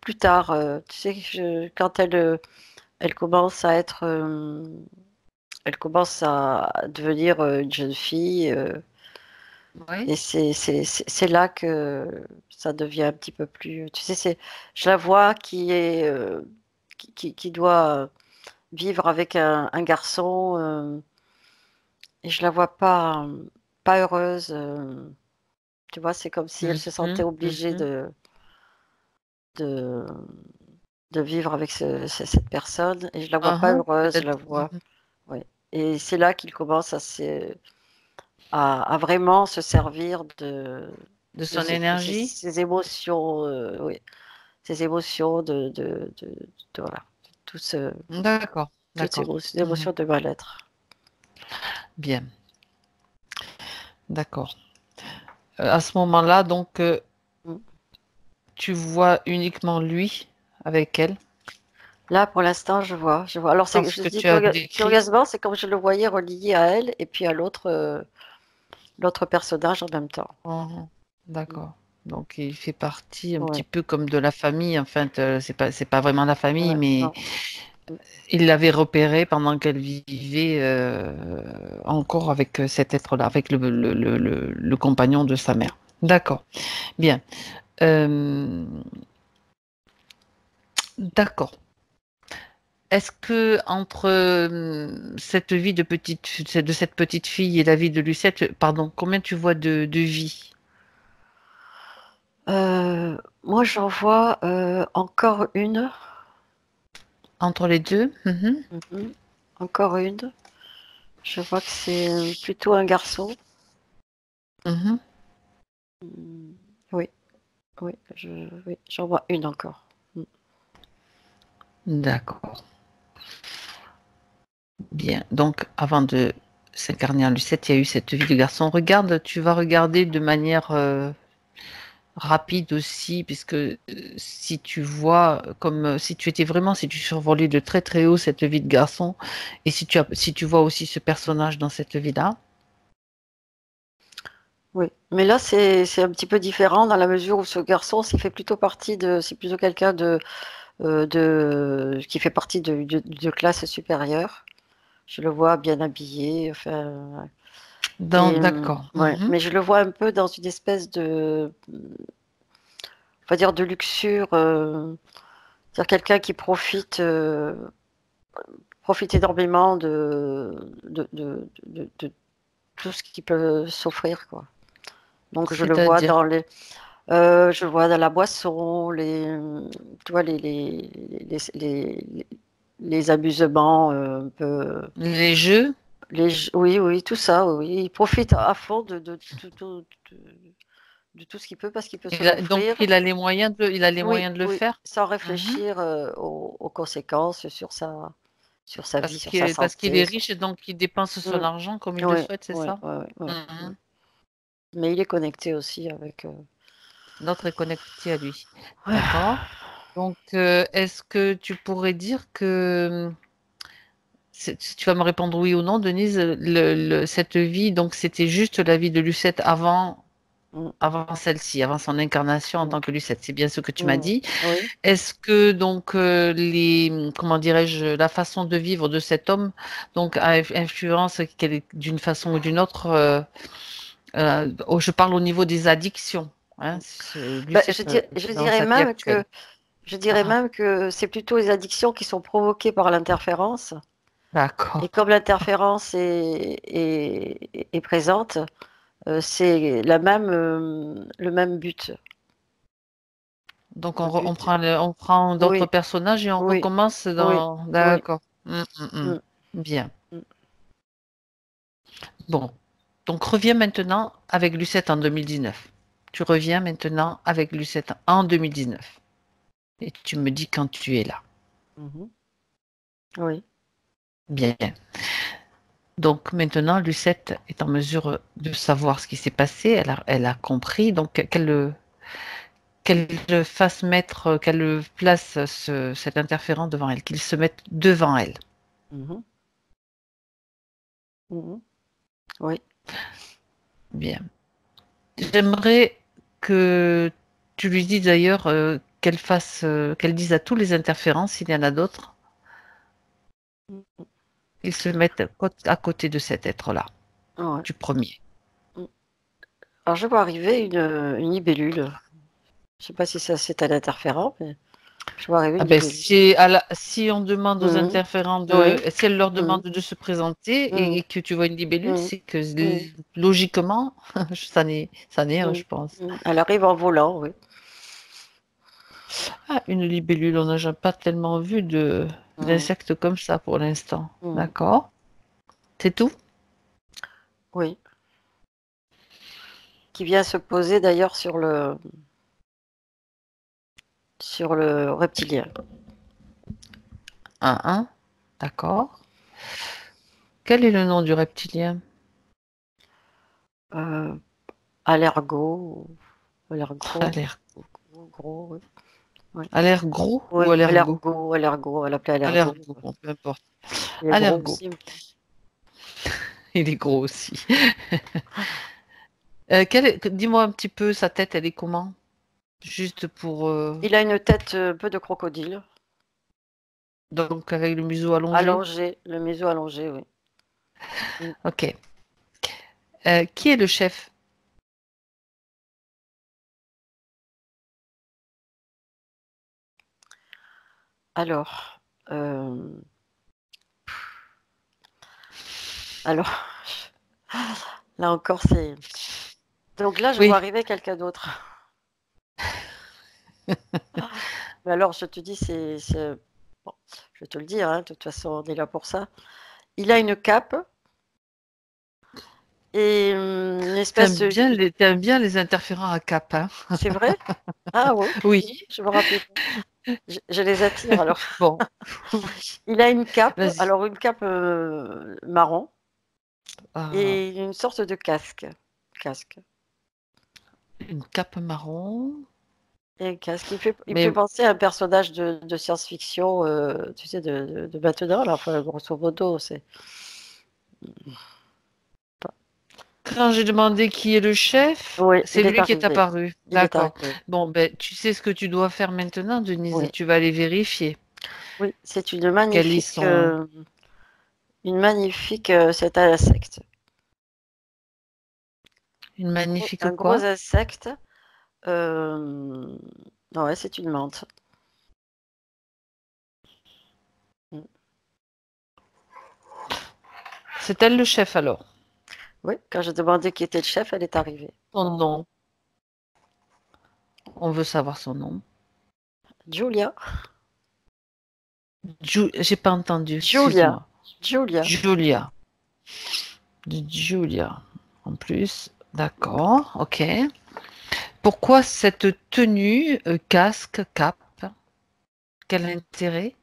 plus tard. Tu sais, quand elle commence à être. Elle commence à devenir une jeune fille. Oui. Et c'est là que ça devient un petit peu plus. Tu sais, je la vois qui doit vivre avec un garçon et je la vois pas heureuse. Tu vois, c'est comme si elle se sentait Mhm, obligée mhm. de, de vivre avec cette personne et je la vois Ah, pas ah, heureuse. Je la peut-être. vois. Ouais. Et c'est là qu'il commence à vraiment se servir De son énergie. ses émotions, oui, ses émotions voilà, tout ce, D'accord, toutes ces d'accord. Mhm. émotions de mal-être. Bien, d'accord. À ce moment-là, donc, Mm. tu vois uniquement lui avec elle, Là, pour l'instant, je vois. Alors, dans ce je que dis tu as décrit. curieusement, c'est comme je le voyais relié à elle et puis à l'autre personnage en même temps. Mhm. Mm. D'accord. Donc, il fait partie un petit Ouais, peu comme de la famille. Enfin, c'est pas vraiment la famille, ouais, mais non. Mm. il l'avait repéré pendant qu'elle vivait encore avec cet être-là, avec le compagnon de sa mère. D'accord. Bien. Euh, d'accord. Est-ce que entre cette vie de cette petite fille et la vie de Lucette, pardon, combien tu vois de vie Moi, j'en vois encore une. entre les deux? Mhm, Mhm. Encore une. Je vois que c'est plutôt un garçon. mhm. Mm. Oui, oui, j'en vois une encore. Mm. D'accord. Bien. Donc, avant de s'incarner en Lucette, il y a eu cette vie de garçon. Regarde, tu vas regarder de manière rapide aussi, puisque si tu vois, comme si tu étais vraiment, si tu survolais de très très haut cette vie de garçon, et si tu vois aussi ce personnage dans cette vie-là, Oui, mais là c'est un petit peu différent dans la mesure où ce garçon, c'est plutôt quelqu'un qui fait partie de classe supérieure. Je le vois bien habillé, enfin, d'accord. ouais, Mhm. mais je le vois un peu dans une espèce on va dire de luxure, c'est-à-dire quelqu'un qui profite énormément de tout ce qui peut s'offrir, quoi. Donc C'est-à-dire, je le vois dans la boisson, tu vois, les amusements un peu, les jeux, oui, oui, tout ça, oui, oui. Il profite à fond de tout ce qu'il peut parce qu'il peut se donc l'offrir. il a les moyens il a les Oui, moyens de le oui, faire. sans Mhm. réfléchir aux conséquences sur sa vie, sur sa Parce qu'il est santé. riche et donc il dépense son Mm. argent comme il le Oui, souhaite, c'est oui, ça? oui, oui, oui. Mhm. Mais il est connecté aussi avec. L'autre est connecté à lui. Ouais. D'accord. Donc, est-ce que tu pourrais dire que si tu vas me répondre oui ou non, Denise, cette vie, donc c'était juste la vie de Lucette Mm, avant celle-ci, avant son incarnation en mm, tant que Lucette. C'est bien ce que tu m'as mm. dit. Oui. Est-ce que donc comment dirais-je, la façon de vivre de cet homme donc influence d'une façon ou d'une autre je parle au niveau des addictions. Hein, Lucette, je dans dirais sa vie même actuelle. que c'est plutôt les addictions qui sont provoquées par l'interférence. D'accord. Et comme l'interférence est présente, c'est le même but. Donc Le on but. prend d'autres Oui, personnages et on oui, recommence oui, dans. oui. D'accord. Mm, Bien. mm. Bon. Donc reviens maintenant avec Lucette en 2019. Tu reviens maintenant avec Lucette en 2019. Et tu me dis quand tu es là. Mhm. Oui. Bien. Donc maintenant, Lucette est en mesure de savoir ce qui s'est passé. Elle a compris. Donc qu'elle fasse mettre, qu'elle place cet interférent devant elle, qu'il se mette devant elle. Mhm. Mhm. Oui. Bien. J'aimerais que tu lui dises d'ailleurs qu'elle dise à tous les interférents, s'il y en a d'autres, Mm. qu'ils se mettent à côté de cet être-là, Ouais. du premier. Mm. Alors je vois arriver une libellule. Je sais pas si ça c'est un interférent, mais je vois arriver Ah une ben, libellule. si on demande aux Mhm. interférents Oui. si elle leur Mhm. demande de se présenter Mhm. et que tu vois une libellule, Mhm. c'est que Mhm. logiquement, ça n'est, Mhm. je pense. Mhm. Elle arrive en volant, oui. Ah, une libellule, on n'a pas tellement vu Mhm. d'insectes comme ça pour l'instant. Mhm. D'accord? C'est tout? Oui. Qui vient se poser d'ailleurs sur le reptilien. Un. D'accord. Quel est le nom du reptilien? Euh, Allergo, A allergo, l'air, gros, oui. Oui, a l'air gros ou oui, allergo? allergo, elle l'appelait allergo. Allergo, bon, peu importe. Il est gros Allergo. aussi. Il est gros aussi. Dis-moi un petit peu, sa tête, elle est comment? Juste pour. Il a une tête un peu de crocodile, Donc, avec le museau allongé. allongé, le museau allongé, oui. Mm. Ok. Qui est le chef? Alors, euh, alors, là encore, c'est. Donc là, je vois Oui. arriver quelqu'un d'autre. Mais alors, je te dis, bon, je vais te le dire, hein, de toute façon, on est là pour ça. Il a une cape et une espèce de. T'aimes bien les interférents à cap, hein? C'est vrai? Ah oui, Oui. je me rappelais pas. Je les attire alors. Bon. Il a une cape, Vas-y. alors une cape marron Ah, et une sorte de casque. Casque. une cape marron. Et un casque. Il me fait Mais penser à un personnage de science-fiction, tu sais, de maintenant, là, enfin, grosso modo, c'est. quand j'ai demandé qui est le chef, Oui, c'est il est lui qui est arrivé. apparu. Il est D'accord. arrivé. Bon, ben, tu sais ce que tu dois faire maintenant, Denise. Oui, Tu vas aller vérifier oui, c'est quel est son. une magnifique, c'est un insecte. Une magnifique Un gros quoi? insecte. Euh, ouais, c'est une menthe. Mm. C'est elle le chef alors. Oui, quand j'ai demandé qui était le chef, elle est arrivée. Son nom. On veut savoir son nom. Julia. J'ai pas entendu, Julia. excuse-moi. Julia. Julia. Julia. En plus. D'accord, ok. Pourquoi cette tenue, casque, cape? Quel intérêt?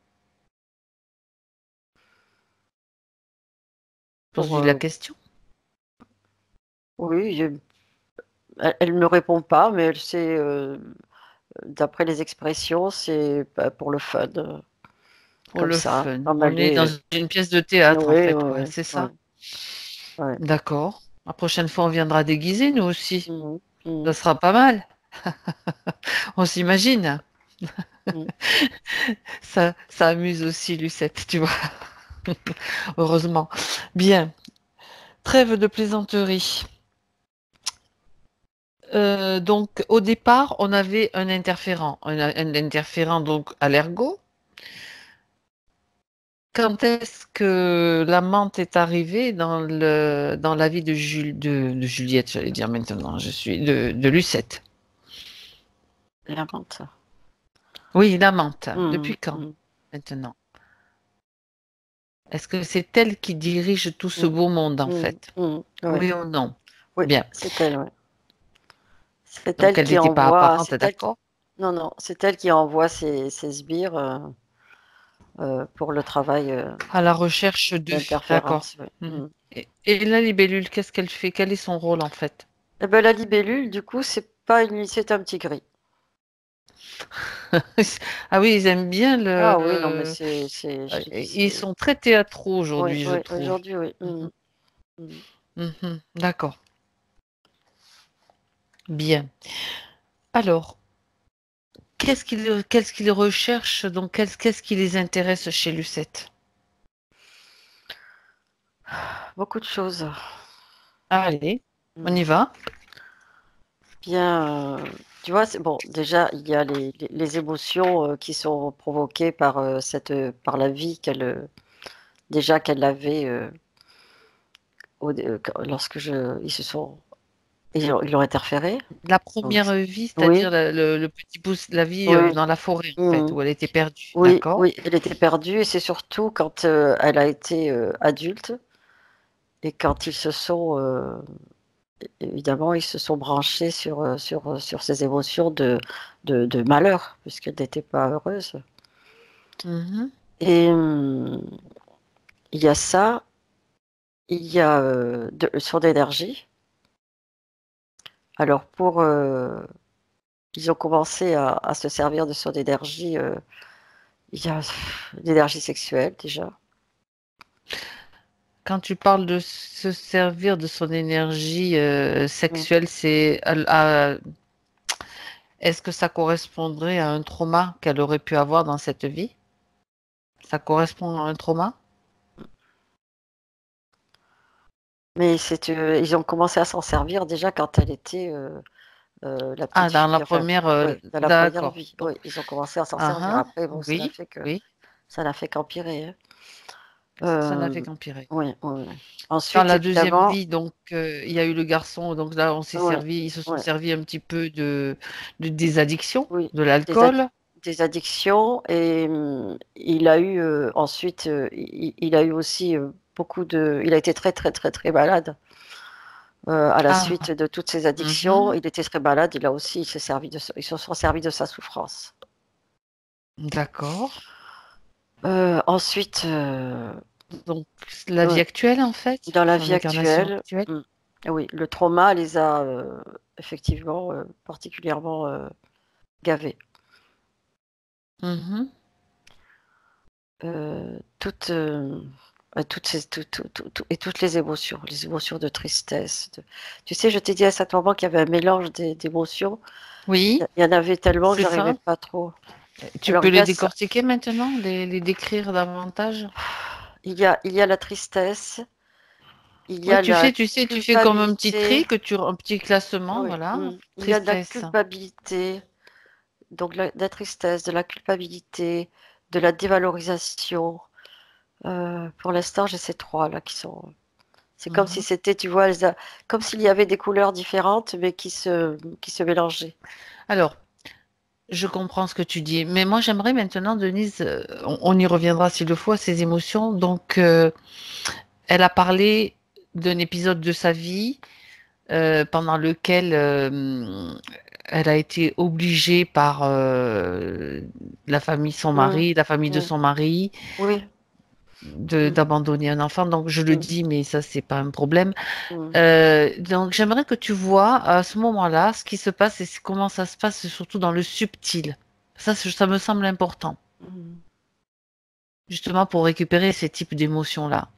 Pour, Pose-lui la question. oui, elle ne me répond pas, mais elle sait, d'après les expressions, c'est pour le fun, Pour comme le ça, fun. comme On elle est dans est. une pièce de théâtre, en Oui, fait, oui, quoi. C'est oui. ça? Ouais. D'accord. La prochaine fois, on viendra déguiser, nous aussi. Mhm, Ça mhm, sera pas mal. On s'imagine. mhm. Ça amuse aussi, Lucette, tu vois. Heureusement. Bien. Trêve de plaisanterie. Donc, au départ, on avait un interférent. Un interférent donc à l'ergot. Quand est-ce que la menthe est arrivée dans la vie de Juliette, j'allais dire maintenant, de Lucette. La menthe. Oui, la menthe. Mmh, Depuis quand mmh, maintenant? Est-ce que c'est elle qui dirige tout ce mmh, beau monde en mmh, fait? mmh, ouais. Oui ou non? Oui, Bien. c'est elle, ouais. C'est Donc elle elle qui n'était pas envoie, apparente, d'accord? non, non, c'est elle qui envoie ses sbires pour le travail À la recherche de. D'accord. d'interférence. Ouais. Mhm. Mmh. Et la libellule, qu'est-ce qu'elle fait? Quel est son rôle en fait? Eh ben, la libellule, du coup, c'est pas c'est un petit gris. Ah oui, ils aiment bien Ah oui, non, mais le. je te dis, Ils sont très théâtraux oui, aujourd'hui, je oui, trouve. aujourd'hui, oui. Mmh, Mhm. mmh. Mhm. D'accord. Bien. Alors, qu'est-ce qu'ils recherchent, donc qu'est-ce qui les intéresse chez Lucette? Beaucoup de choses. Allez, on Mmh. y va. Bien, tu vois, c'est bon, déjà, il y a les émotions qui sont provoquées par, par la vie déjà qu'elle avait lorsque ils se sont, ils l'ont interféré. La Donc, première vie, oui, c'est-à-dire le petit bout, la vie oui, dans la forêt, en fait, mmh, où elle était perdue, oui, d'accord? oui, elle était perdue et c'est surtout quand elle a été adulte et quand ils se sont, évidemment, ils se sont branchés sur ces émotions de malheur, puisqu'elle n'était pas heureuse. Mhm. Et il y a ça, il y a son énergie. Alors ils ont commencé à se servir de son énergie. Il y a l'énergie sexuelle déjà. Quand tu parles de se servir de son énergie Mm. sexuelle, est-ce que ça correspondrait à un trauma qu'elle aurait pu avoir dans cette vie? Ça correspond à un trauma? Mais ils ont commencé à s'en servir déjà quand elle était la Ah, petite dans la fille. Enfin, première, oui, dans la première d'accord. vie. Donc, Oui, ils ont commencé à s'en ah, servir. ah, Après, bon, oui, oui, ça n'a fait qu'empirer. Hein. ça n'a fait Euh, qu'empirer. oui, oui, oui. Dans Ensuite, la deuxième évidemment, vie, donc, il y a eu le garçon, donc là, oui, ils se sont oui, servis un petit peu des addictions, oui, de des, ad- l'alcool. des addictions et il a eu ensuite, il a eu aussi il a été très très très très malade à la Ah, suite de toutes ces addictions. mhm, Il était très malade. Il a aussi, ils se sont servis de sa souffrance. d'accord. Ensuite, Donc, la vie ouais, actuelle, en fait, dans la son vie incarnation actuelle, actuelle. oui, le trauma les a effectivement particulièrement gavés. Mhm. Toutes, toutes et toutes les émotions de tristesse. Tu sais, je t'ai dit à certains moments qu'il y avait un mélange d'émotions. Oui, Il y en avait tellement que c'est j'arrivais ça. pas trop. Tu Alors, peux les décortiquer maintenant, les décrire davantage? il y a la tristesse, il y Oui, a la tu fais comme un petit culpabilité, tri, un petit classement, oui, voilà. il y a de la Tristesse. culpabilité, donc de la tristesse, de la culpabilité, de la dévalorisation. Pour l'instant, j'ai ces trois là qui sont. C'est comme si Mhm. c'était, tu vois, comme s'il y avait des couleurs différentes, mais qui se mélangeaient. Alors, je comprends ce que tu dis, mais moi j'aimerais maintenant, Denise, on y reviendra s'il le faut, à ses émotions. Donc, elle a parlé d'un épisode de sa vie pendant lequel elle a été obligée par Mmh, la famille de mmh. son mari, Oui. Mmh, d'abandonner un enfant. Donc, je le mmh, dis, mais ça, c'est pas un problème. mmh, Donc, j'aimerais que tu vois à ce moment-là ce qui se passe et comment ça se passe, surtout dans le subtil. Ça me semble important, mmh, justement pour récupérer ces types d'émotions-là.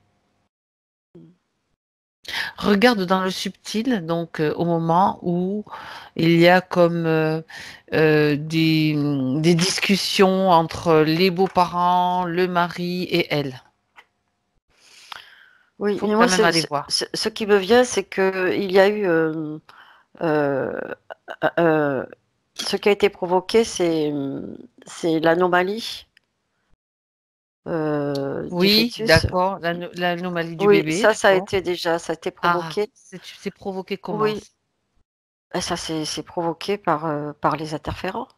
mmh. Regarde dans le subtil, donc au moment où il y a comme des discussions entre les beaux-parents, le mari et elle. Oui, Faut mais quand moi, même aller voir. ce qui me vient, c'est qu'il y a eu, Euh, euh, Ce qui a été provoqué, c'est l'anomalie du Oui, fœtus. d'accord. L'anomalie du Oui, bébé, ça a d'accord. été déjà, ça a été Ah, provoqué. c'est provoqué comment? Oui, et ça c'est provoqué par les interférents,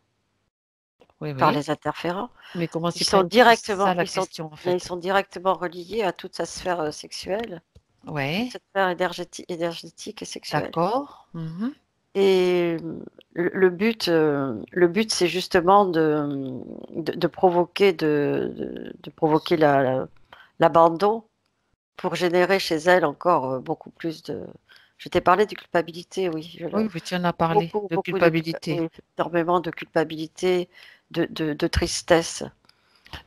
Oui, par oui. les interférents. Mais comment Ils s'y sont prennent? C'est ça la question, en ils fait. sont directement reliés à toute sa sphère sexuelle, toute Ouais, cette sphère énergétique et sexuelle. d'accord. Mhm. Et le but, c'est justement de provoquer, de provoquer l'abandon pour générer chez elle encore beaucoup plus de. Je t'ai parlé de culpabilité, oui. Oui, oui, tu en as parlé Beaucoup, de beaucoup culpabilité. oui, énormément de culpabilité, de tristesse.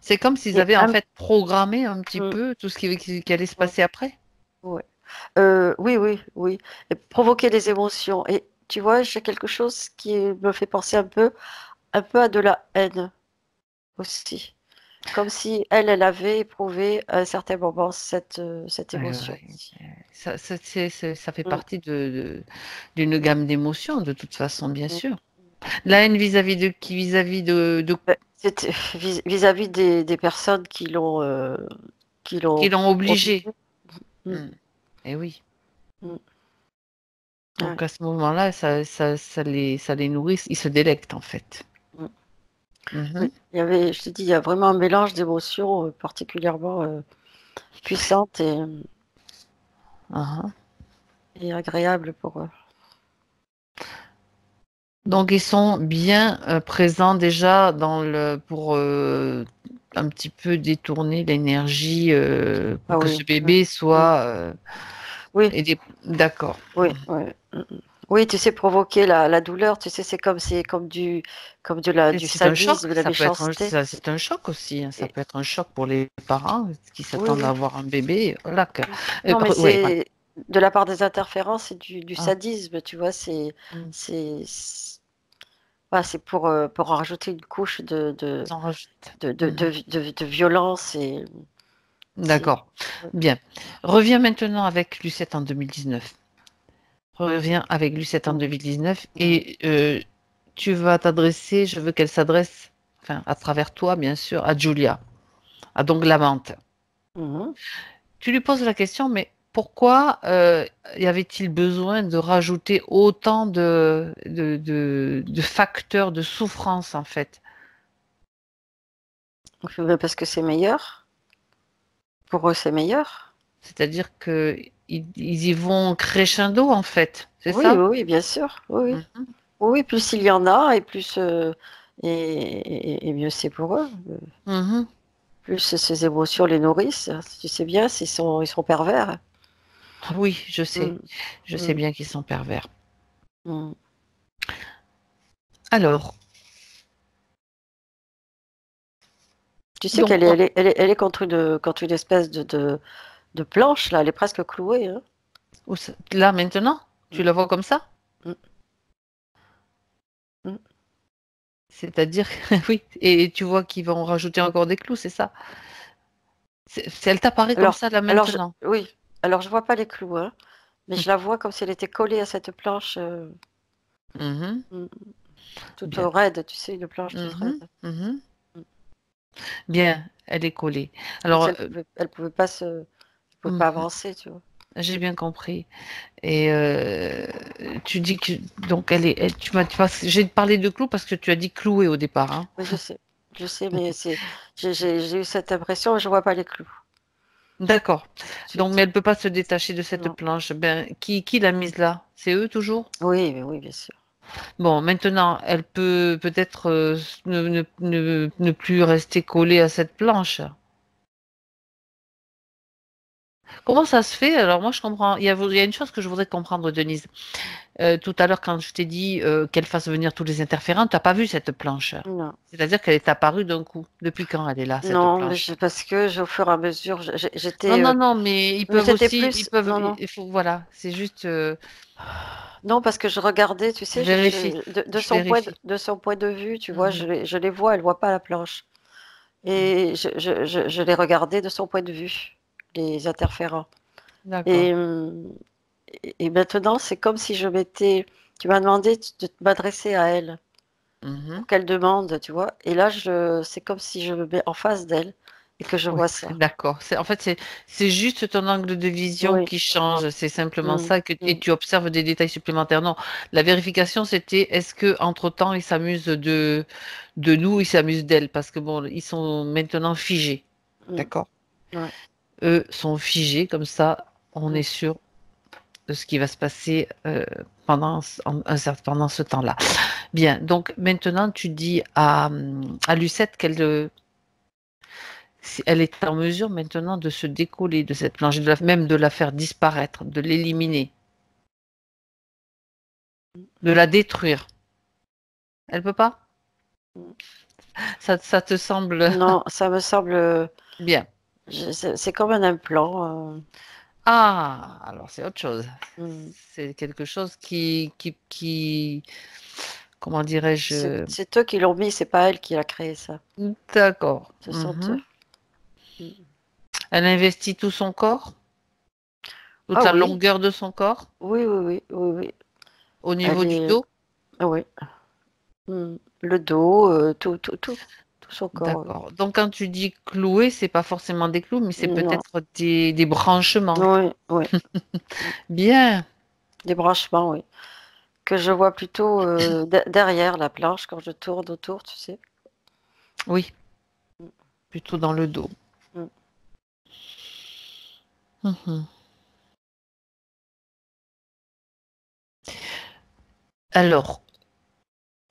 C'est comme s'ils Et avaient en un, fait programmé un petit mm, peu tout ce qui allait se mm, passer après. ouais. Oui, oui, oui. Et provoquer des émotions. Et tu vois, j'ai quelque chose qui me fait penser un peu à de la haine aussi. Comme si elle avait éprouvé à un certain moment cette Ouais, émotion ouais. aussi. Ça fait Mm, partie d'une mm, gamme d'émotions, de toute façon, bien mm. sûr. La haine vis-à-vis de qui? Vis-à-vis de C'était vis-à-vis des personnes qui qui l'ont l'ont obligé. obligé. Mm, Hmm. Eh oui. mm, ouais, Donc à ce moment-là, ça les nourrit, ils se délectent en fait. mm. Mhm. Oui, je te dis, il y a vraiment un mélange d'émotions particulièrement puissante Ah, ah. et agréable pour eux. Donc ils sont bien présents déjà pour un petit peu détourner l'énergie pour Ah que oui, ce bébé mm. soit Oui, aidé. D'accord. oui, oui. Oui, tu sais, provoquer la douleur, tu sais, c'est comme du C'est un choc, sadisme, de la méchanceté. c'est un choc aussi, hein. Ça Et- peut être un choc pour les parents qui oui, s'attendent à oui. avoir un bébé. Voilà Non, mais ouais, voilà. c'est de la part des interférences, c'est du Ah, sadisme, tu vois, mm. c'est voilà, c'est pour en rajouter une couche Ils en rajoutent. Mhm. de violence et c'est D'accord. Bien. Reviens maintenant avec Lucette en 2019. Reviens avec Lucette en Mm, 2019 mm, et tu vas t'adresser, je veux qu'elle s'adresse, enfin, à travers toi, bien sûr, à Julia, à donc l'amante. mhm. Tu lui poses la question, mais pourquoi y avait-il besoin de rajouter autant de facteurs de souffrance, en fait? Parce que c'est meilleur. Pour eux, c'est meilleur. C'est-à-dire que ils y vont crescendo, en fait. C'est Oui, oui, ça? oui, bien sûr. Oui, oui. Mhm. Oui, oui, plus il y en a et plus et mieux c'est pour eux. Mhm. Plus ces émotions les nourrissent. Tu sais bien, ils sont pervers. Oui, je sais. Mm, Je sais mm, bien qu'ils sont pervers. mm. Alors, Tu sais donc, elle est contre une espèce de planche, là, elle est presque clouée, hein. là, maintenant, tu Mm, la vois comme ça? mm, mm. C'est-à-dire, oui, et tu vois qu'ils vont rajouter encore des clous, c'est ça? Elle t'apparaît comme ça, là, maintenant? Oui, alors je vois pas les clous, hein, mais je la vois comme si elle était collée à cette planche Mhm. mm, toute Bien. raide, tu sais, une planche toute raide. Mhm. Mhm. Mm. Bien, elle est collée. Comme si Alors, elle pouvait pas mhm, avancer, tu vois. j'ai bien compris. Et tu dis que, donc, j'ai parlé de clous parce que tu as dit clouer au départ, hein. Oui, je sais, mais j'ai eu cette impression, je vois pas les clous D'accord. tout de Donc, mais suite. elle ne peut pas se détacher de cette Non. planche. Ben, qui l'a mise là? C'est eux toujours? Oui, mais oui, bien sûr. Bon, maintenant, elle peut peut-être ne plus rester collée à cette planche. Comment ça se fait? Alors moi, je comprends. Il y a une chose que je voudrais comprendre, Denise. Tout à l'heure, quand je t'ai dit qu'elle fasse venir tous les interférents, tu n'as pas vu cette planche. Non. C'est-à-dire qu'elle est apparue d'un coup. Depuis quand elle est là, cette Non, mais planche? parce que au fur et à mesure, Non, j'étais. non, non, mais Mais c'était plus. Non, non. il faut, voilà, c'est juste, Non, parce que je regardais, tu je sais, vérifie, je vérifie. de son point de vue, tu vois, Mhm. je les vois, elle voit pas la planche. Et je les regardais de son point de vue, les interférents. D'accord. Et, et maintenant, c'est comme si je m'étais Tu m'as demandé de m'adresser à elle Mhm. pour qu'elle demande, tu vois. Et là, c'est comme si je me mets en face d'elle et que je Oui, vois ça. d'accord. En fait, c'est juste ton angle de vision Oui. qui change. C'est simplement Mm, ça et mm. tu observes des détails supplémentaires. Non, la vérification, c'était est-ce que entre-temps, ils s'amusent de nous, ils s'amusent d'elle, parce que bon, ils sont maintenant figés. Mm. D'accord? Ouais. Eux sont figés, comme ça, on Mm. est sûr de ce qui va se passer pendant ce temps-là. Bien, donc maintenant, tu dis à Lucette qu'elle si elle est en mesure maintenant de se décoller de cette planche, même de la faire disparaître, de l'éliminer, de la détruire. Elle peut pas? Mm. Ça te semble Non, ça me semble. bien? C'est comme un implant. Ah, alors c'est autre chose. Mm. C'est quelque chose comment dirais-je? C'est eux qui l'ont mis, c'est pas elle qui a créé ça. D'accord. Ce sont eux. Mhm. Mm. Elle investit tout son corps, toute Ah la oui, longueur de son corps, oui, oui, oui, oui, oui. au Elle niveau du est. dos. Ah oui. Mm. Le dos, tout son corps. Oui, D'accord. Donc quand tu dis clouer, c'est pas forcément des clous, mais c'est non. peut-être des branchements. Oui, oui. Bien. Des branchements, oui. Que je vois plutôt derrière la planche quand je tourne autour, tu sais. Oui, plutôt dans le dos. Mm. Mhm. Alors,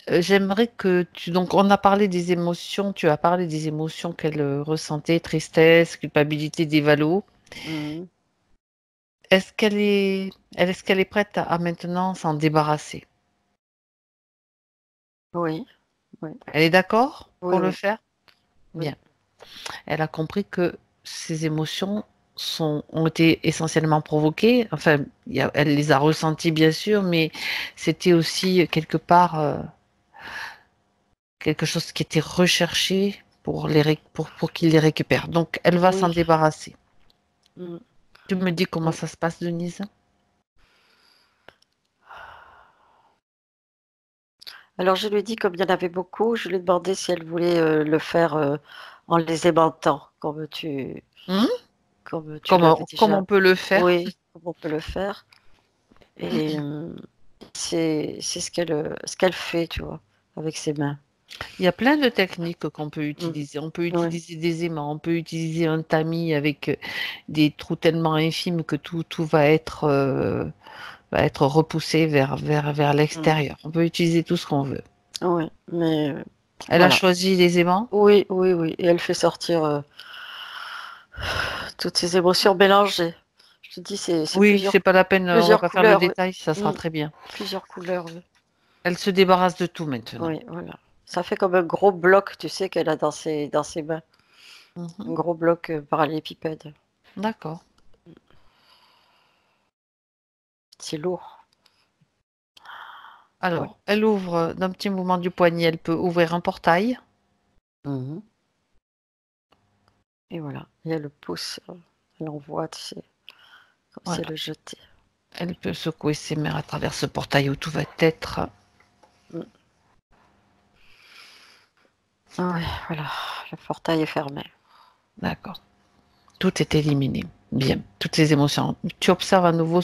j'aimerais que donc, on a parlé des émotions, tu as parlé des émotions qu'elle ressentait, tristesse, culpabilité, dévalo. Mm. Est-ce qu'elle est prête à maintenant s'en débarrasser? Oui, oui, Elle est d'accord oui, pour le oui, faire? oui, Bien. Elle a compris que ces émotions ont été essentiellement provoquées. Enfin, elle les a ressenties, bien sûr, mais c'était aussi quelque part quelque chose qui était recherché pour qu'il les récupère. Donc, elle va s'en oui. débarrasser. Mm. Tu me dis comment Oui. ça se passe, Denise? Alors je lui ai dit, comme il y en avait beaucoup, je lui ai demandé si elle voulait le faire en les aimantant, Hmm. comme tu l'avais Comment déjà. on peut le faire? Oui, comme on peut le faire. Et c'est ce qu'elle fait, tu vois, avec ses mains. Il y a plein de techniques qu'on peut Mm. utiliser. On peut Oui, utiliser des aimants, on peut utiliser un tamis avec des trous tellement infimes que tout va être repoussé vers mm. l'extérieur. On peut utiliser tout ce qu'on veut. Oui, mais Elle a voilà. choisi les aimants? Oui, oui, oui. Et elle fait sortir toutes ces émotions mélangées. Je te dis, c'est Oui, c'est pas la peine, on va plusieurs pas faire le couleurs, oui. détail, ça sera Mm. très bien. Plusieurs couleurs, oui. Elle se débarrasse de tout maintenant. Oui, voilà. Ça fait comme un gros bloc, tu sais, qu'elle a dans ses mains. Un Mhm. gros bloc parallélépipède. D'accord. C'est lourd. Ouais. Alors, elle ouvre d'un petit mouvement du poignet, elle peut ouvrir un portail. Mhm. Et voilà. Et elle le pousse. Elle envoie, tu sais, comme si elle Voilà. le jetait. Elle peut secouer ses mains à travers ce portail où tout va être. Mm. Ouais, voilà. Le portail est fermé. D'accord. Tout est éliminé. Bien. Toutes les émotions. Tu observes à nouveau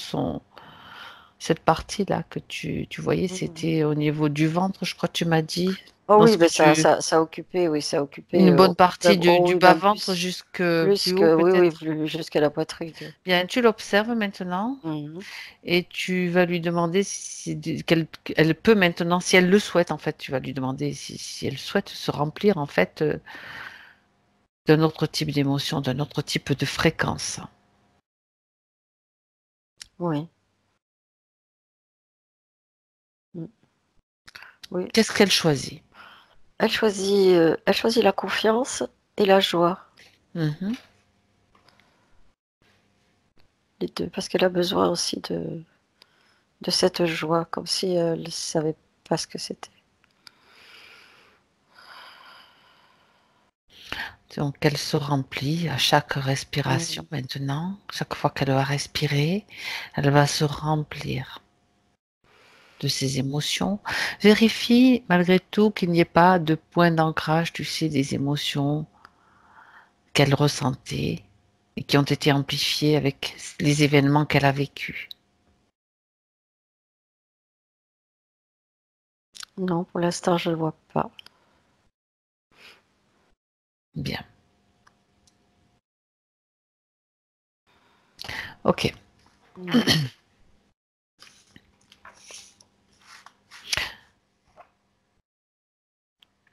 cette partie-là que tu voyais, Mhm. c'était au niveau du ventre, je crois que tu m'as dit. Oh Dans oui, ce que mais tu. ça a occupé, oui, ça a occupé Une bonne partie même, oh du oui, même bas-ventre jusque plus plus haut, que, oui, oui, peut-être. plus, jusqu'à la poitrine. Bien, tu l'observes maintenant Mhm. et tu vas lui demander qu'elle peut maintenant, si elle le souhaite, en fait, tu vas lui demander si elle souhaite se remplir, en fait, d'un autre type d'émotion, d'un autre type de fréquence. Oui. Mm. Oui. Qu'est-ce qu'elle choisit? Elle choisit la confiance et la joie, Mhm. les deux, parce qu'elle a besoin aussi de cette joie, comme si elle ne savait pas ce que c'était. Donc, elle se remplit à chaque respiration Mm. maintenant. Chaque fois qu'elle va respirer, elle va se remplir. de ses émotions. Vérifie malgré tout qu'il n'y ait pas de point d'ancrage, tu sais, des émotions qu'elle ressentait et qui ont été amplifiées avec les événements qu'elle a vécus. Non, pour l'instant, je ne le vois pas. Bien. Ok.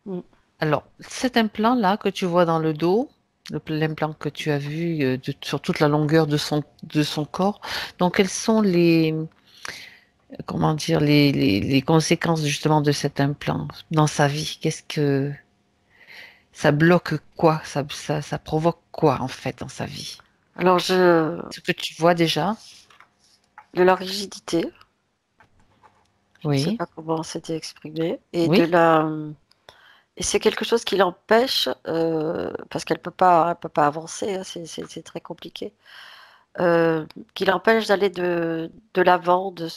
Mm. Alors, cet implant-là que tu vois dans le dos, l'implant que tu as vu sur toute la longueur de son corps, donc quelles sont comment dire, les conséquences justement de cet implant dans sa vie? Qu'est-ce que ça bloque quoi? Ça provoque quoi en fait dans sa vie? Alors, Ce que tu vois déjà? de la rigidité, je ne sais Oui, pas comment c'était exprimé, et oui. et c'est quelque chose qui l'empêche, parce qu'elle elle peut pas avancer, hein, c'est très compliqué, qui l'empêche d'aller de l'avant, de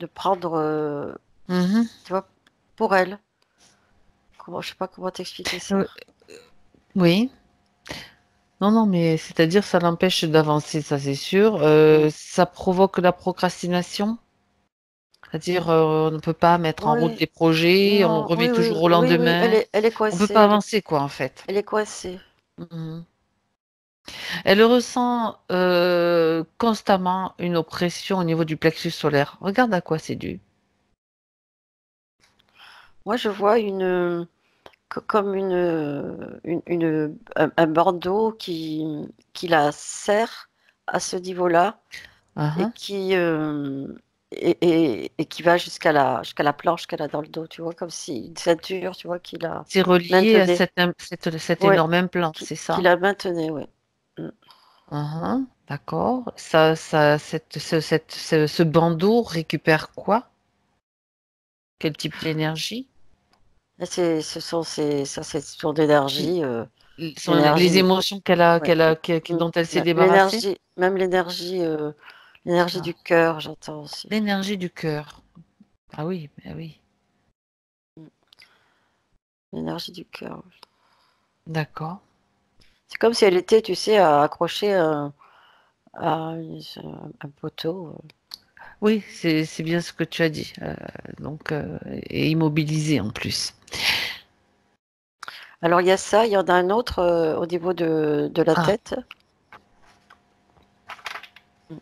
prendre, Mhm. tu vois, pour elle. Je sais pas comment t'expliquer ça. Euh, oui. Non, non, mais c'est-à-dire ça l'empêche d'avancer, ça c'est sûr. Mm. Ça provoque la procrastination. C'est-à-dire, on ne peut pas mettre en route Oui, des projets, on non, revient oui, oui, toujours au oui, oui, lendemain. elle est On peut coincée, pas avancer, quoi, en fait. elle est coincée. Mhm. Elle ressent constamment une oppression au niveau du plexus solaire. Regarde à quoi c'est dû. Moi, je vois comme un bandeau qui la serre à ce niveau-là et Uhum. et qui va jusqu'à la planche qu'elle a dans le dos, tu vois, comme si une ceinture, tu vois, qui la C'est relié à maintenait. cet Ouais, énorme implant, c'est qui ça? la maintenait, ouais. Mm. Uhum. D'accord. Ce bandeau récupère quoi? Quel type d'énergie? Et ce sont d'énergie, Ce sont les l'énergie, émotions ouais. Mm. dont elle s'est débarrassée? Même l'énergie Ah, du cœur, j'entends aussi. l'énergie du cœur. Ah oui, ah oui. Mm. L'énergie du cœur. D'accord. C'est comme si elle était, tu sais, accrochée à un poteau. Oui, c'est bien ce que tu as dit. Donc, et immobilisée en plus. Alors il y a ça, il y en a un autre au niveau de la Ah, tête. Il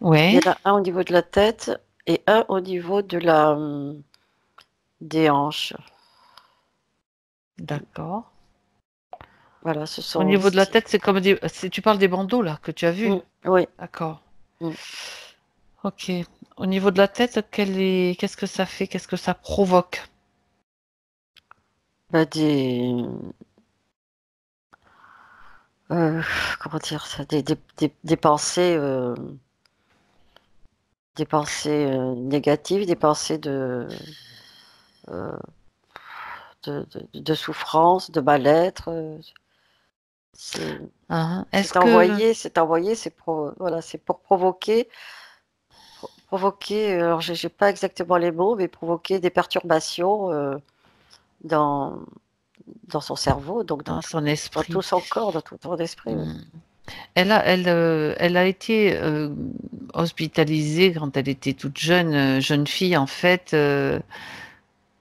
ouais, y en a un au niveau de la tête et un au niveau des hanches. d'accord. Voilà, Au niveau de la tête, c'est comme tu parles des bandeaux là que tu as vus. Oui. D'accord. Mm. Ok. Au niveau de la tête, qu'est-ce que ça fait? Qu'est-ce que ça provoque? Bah, euh, comment dire ça, des pensées négatives, des pensées euh, de souffrance, de mal-être. C'est Hein. Est-ce que voilà, c'est pour provoquer, alors j'ai pas exactement les mots, mais provoquer des perturbations dans, dans son cerveau, donc dans son dans esprit, tout son corps, dans tout son esprit. Oui. hmm, elle a été hospitalisée quand elle était toute jeune, jeune fille en fait,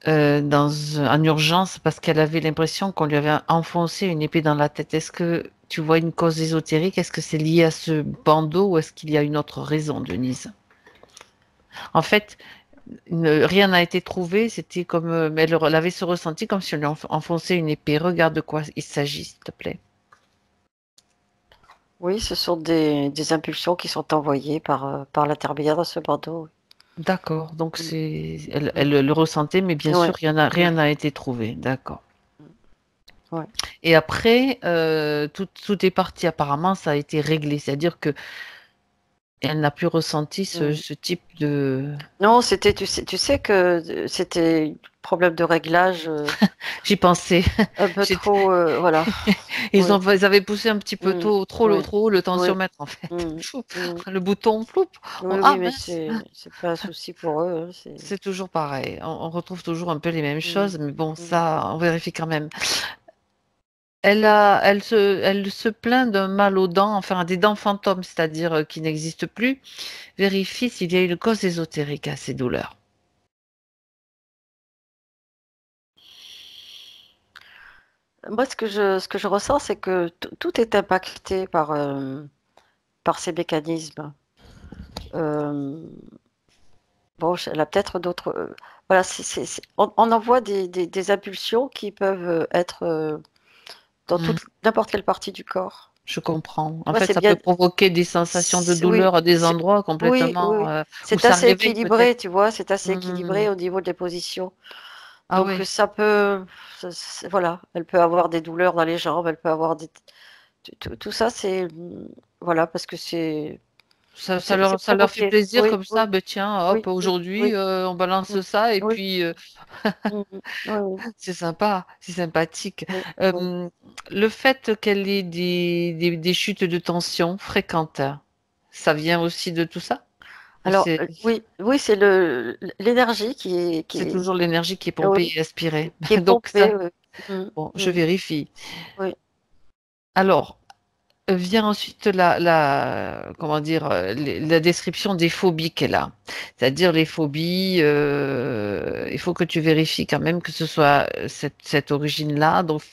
en urgence parce qu'elle avait l'impression qu'on lui avait enfoncé une épée dans la tête. Est-ce que tu vois une cause ésotérique? Est-ce que c'est lié à ce bandeau ou est-ce qu'il y a une autre raison, Denise? En fait, rien n'a été trouvé. C'était comme elle avait ce ressenti comme si on lui enfonçait une épée. Regarde de quoi il s'agit, s'il te plaît. Oui, ce sont des impulsions qui sont envoyées par l'intermédiaire de ce bandeau. D'accord. Donc Mm, elle le ressentait, mais bien mm. sûr, Ouais, rien n'a été trouvé. D'accord. ouais. Et après, tout est parti. Apparemment, ça a été réglé. C'est-à-dire que Et elle n'a plus ressenti ce type de... Non, c'était, tu sais que c'était problème de réglage J'y pensais. un peu trop, voilà. Oui, Ils avaient poussé un petit peu mm, trop oui, haut le oui, tensiomètre, en fait. mm, Chou, mm. le bouton, ploup. Oui, Ah, oui, mais mince. c'est pas un souci pour eux. Hein, C'est toujours pareil. On retrouve toujours un peu les mêmes mm, choses, mais bon, mm. ça, on vérifie quand même. Elle se plaint d'un mal aux dents, enfin des dents fantômes, c'est-à-dire qui n'existent plus. Vérifie s'il y a une cause ésotérique à ces douleurs. Moi, ce que je ressens, c'est que tout est impacté par ces mécanismes. Euh, bon, elle a peut-être d'autres. Voilà, on envoie des impulsions qui peuvent être dans Hmm, n'importe quelle partie du corps. je comprends. Tu En vois, fait, c'est ça peut bien. provoquer des sensations de Oui, douleur à des endroits oui, oui, complètement oui. où C'est ça assez réveille peut-être. équilibré, tu vois, c'est assez Hmm, équilibré au niveau des positions. ah Donc oui, ça peut, voilà, elle peut avoir des douleurs dans les jambes, elle peut avoir des, tout ça, c'est, voilà, parce que c'est ça leur fait provoqué. plaisir Oui, comme oui, ça. Ben tiens, hop, oui, oui, aujourd'hui, oui, on balance mm, ça et oui, puis oui, oui, c'est sympa, c'est sympathique. oui, oui. Le fait qu'elle ait des chutes de tension fréquentes, ça vient aussi de tout ça? Ou Alors, oui, oui, c'est l'énergie c'est toujours l'énergie qui est pompée oui, et aspirée? qui est Donc ça, pompée. Oui. Mm, bon, je mm, vérifie. oui. Alors, vient ensuite comment dire, la description des phobies qu'elle a. C'est-à-dire les phobies, il faut que tu vérifies quand même que ce soit cette origine-là. Donc,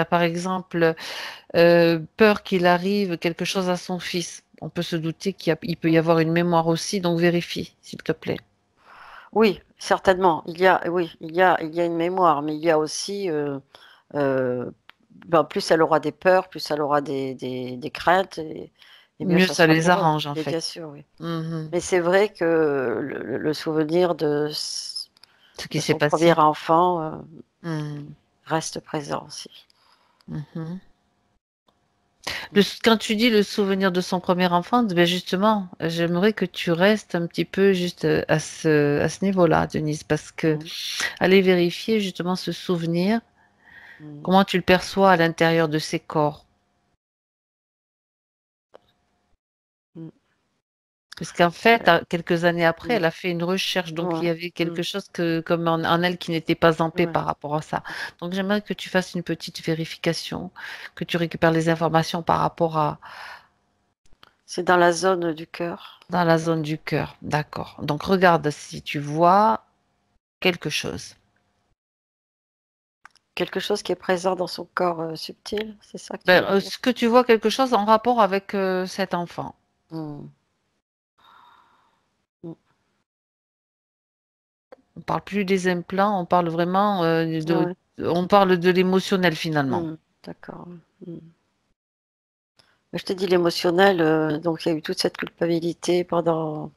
par exemple, peur qu'il arrive quelque chose à son fils. On peut se douter il peut y avoir une mémoire aussi, donc vérifie, s'il te plaît. Oui, certainement. Oui, il y a une mémoire, mais il y a aussi, euh, ben, plus elle aura des peurs, plus elle aura des craintes, et mieux Mieux ça ça sera les pour eux. arrange, en Mais bien fait. sûr, oui. Mhm. Mais c'est vrai que le souvenir Ce qui de s'est son premier passé. enfant, Mhm. reste présent aussi. Mhm. Quand tu dis le souvenir de son premier enfant, ben justement, j'aimerais que tu restes un petit peu juste à ce niveau-là, Denise, parce que Mm, aller vérifier justement ce souvenir, mm, comment tu le perçois à l'intérieur de ses corps. mm. Parce qu'en fait, quelques années après, Mm, elle a fait une recherche, donc il ouais, y avait quelque mm, chose comme en elle qui n'était pas en paix ouais. par rapport à ça. Donc j'aimerais que tu fasses une petite vérification, que tu récupères les informations par rapport à C'est dans la zone du cœur. dans la zone du cœur. D'accord. Donc regarde si tu vois quelque chose. Quelque chose qui est présent dans son corps subtil, c'est ça que tu Ben, veux dire? est-ce que tu vois quelque chose en rapport avec cet enfant? Mm, mm. On parle plus des implants, on parle vraiment Ah ouais. on parle de l'émotionnel finalement. Mm, d'accord. Mm. Je t'ai dit l'émotionnel, donc il y a eu toute cette culpabilité pendant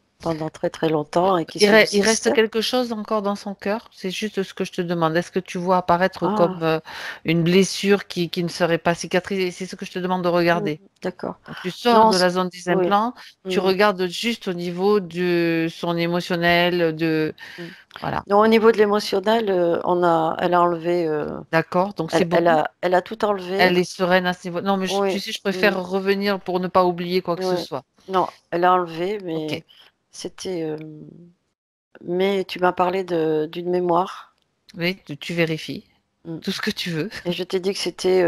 très très longtemps et qui Il reste subsiste. quelque chose encore dans son cœur? C'est juste ce que je te demande. Est-ce que tu vois apparaître Ah, comme une blessure qui ne serait pas cicatrisée? C'est ce que je te demande de mm, regarder. d'accord. Donc, tu sors Non, de la zone des oui. implants, tu Mm, regardes juste au niveau de son émotionnel, mm. voilà. Non, au niveau de l'émotionnel, elle a enlevé, D'accord, donc c'est bon. elle a tout enlevé. Elle est sereine à ce niveau. Non, mais tu Oui, sais, je mm, préfère revenir pour ne pas oublier quoi que ce oui. soit. Non, elle a enlevé, Ok. mais c'était. Mais tu m'as parlé d'une mémoire. Oui, tu vérifies Mm. tout ce que tu veux. Et je t'ai dit que c'était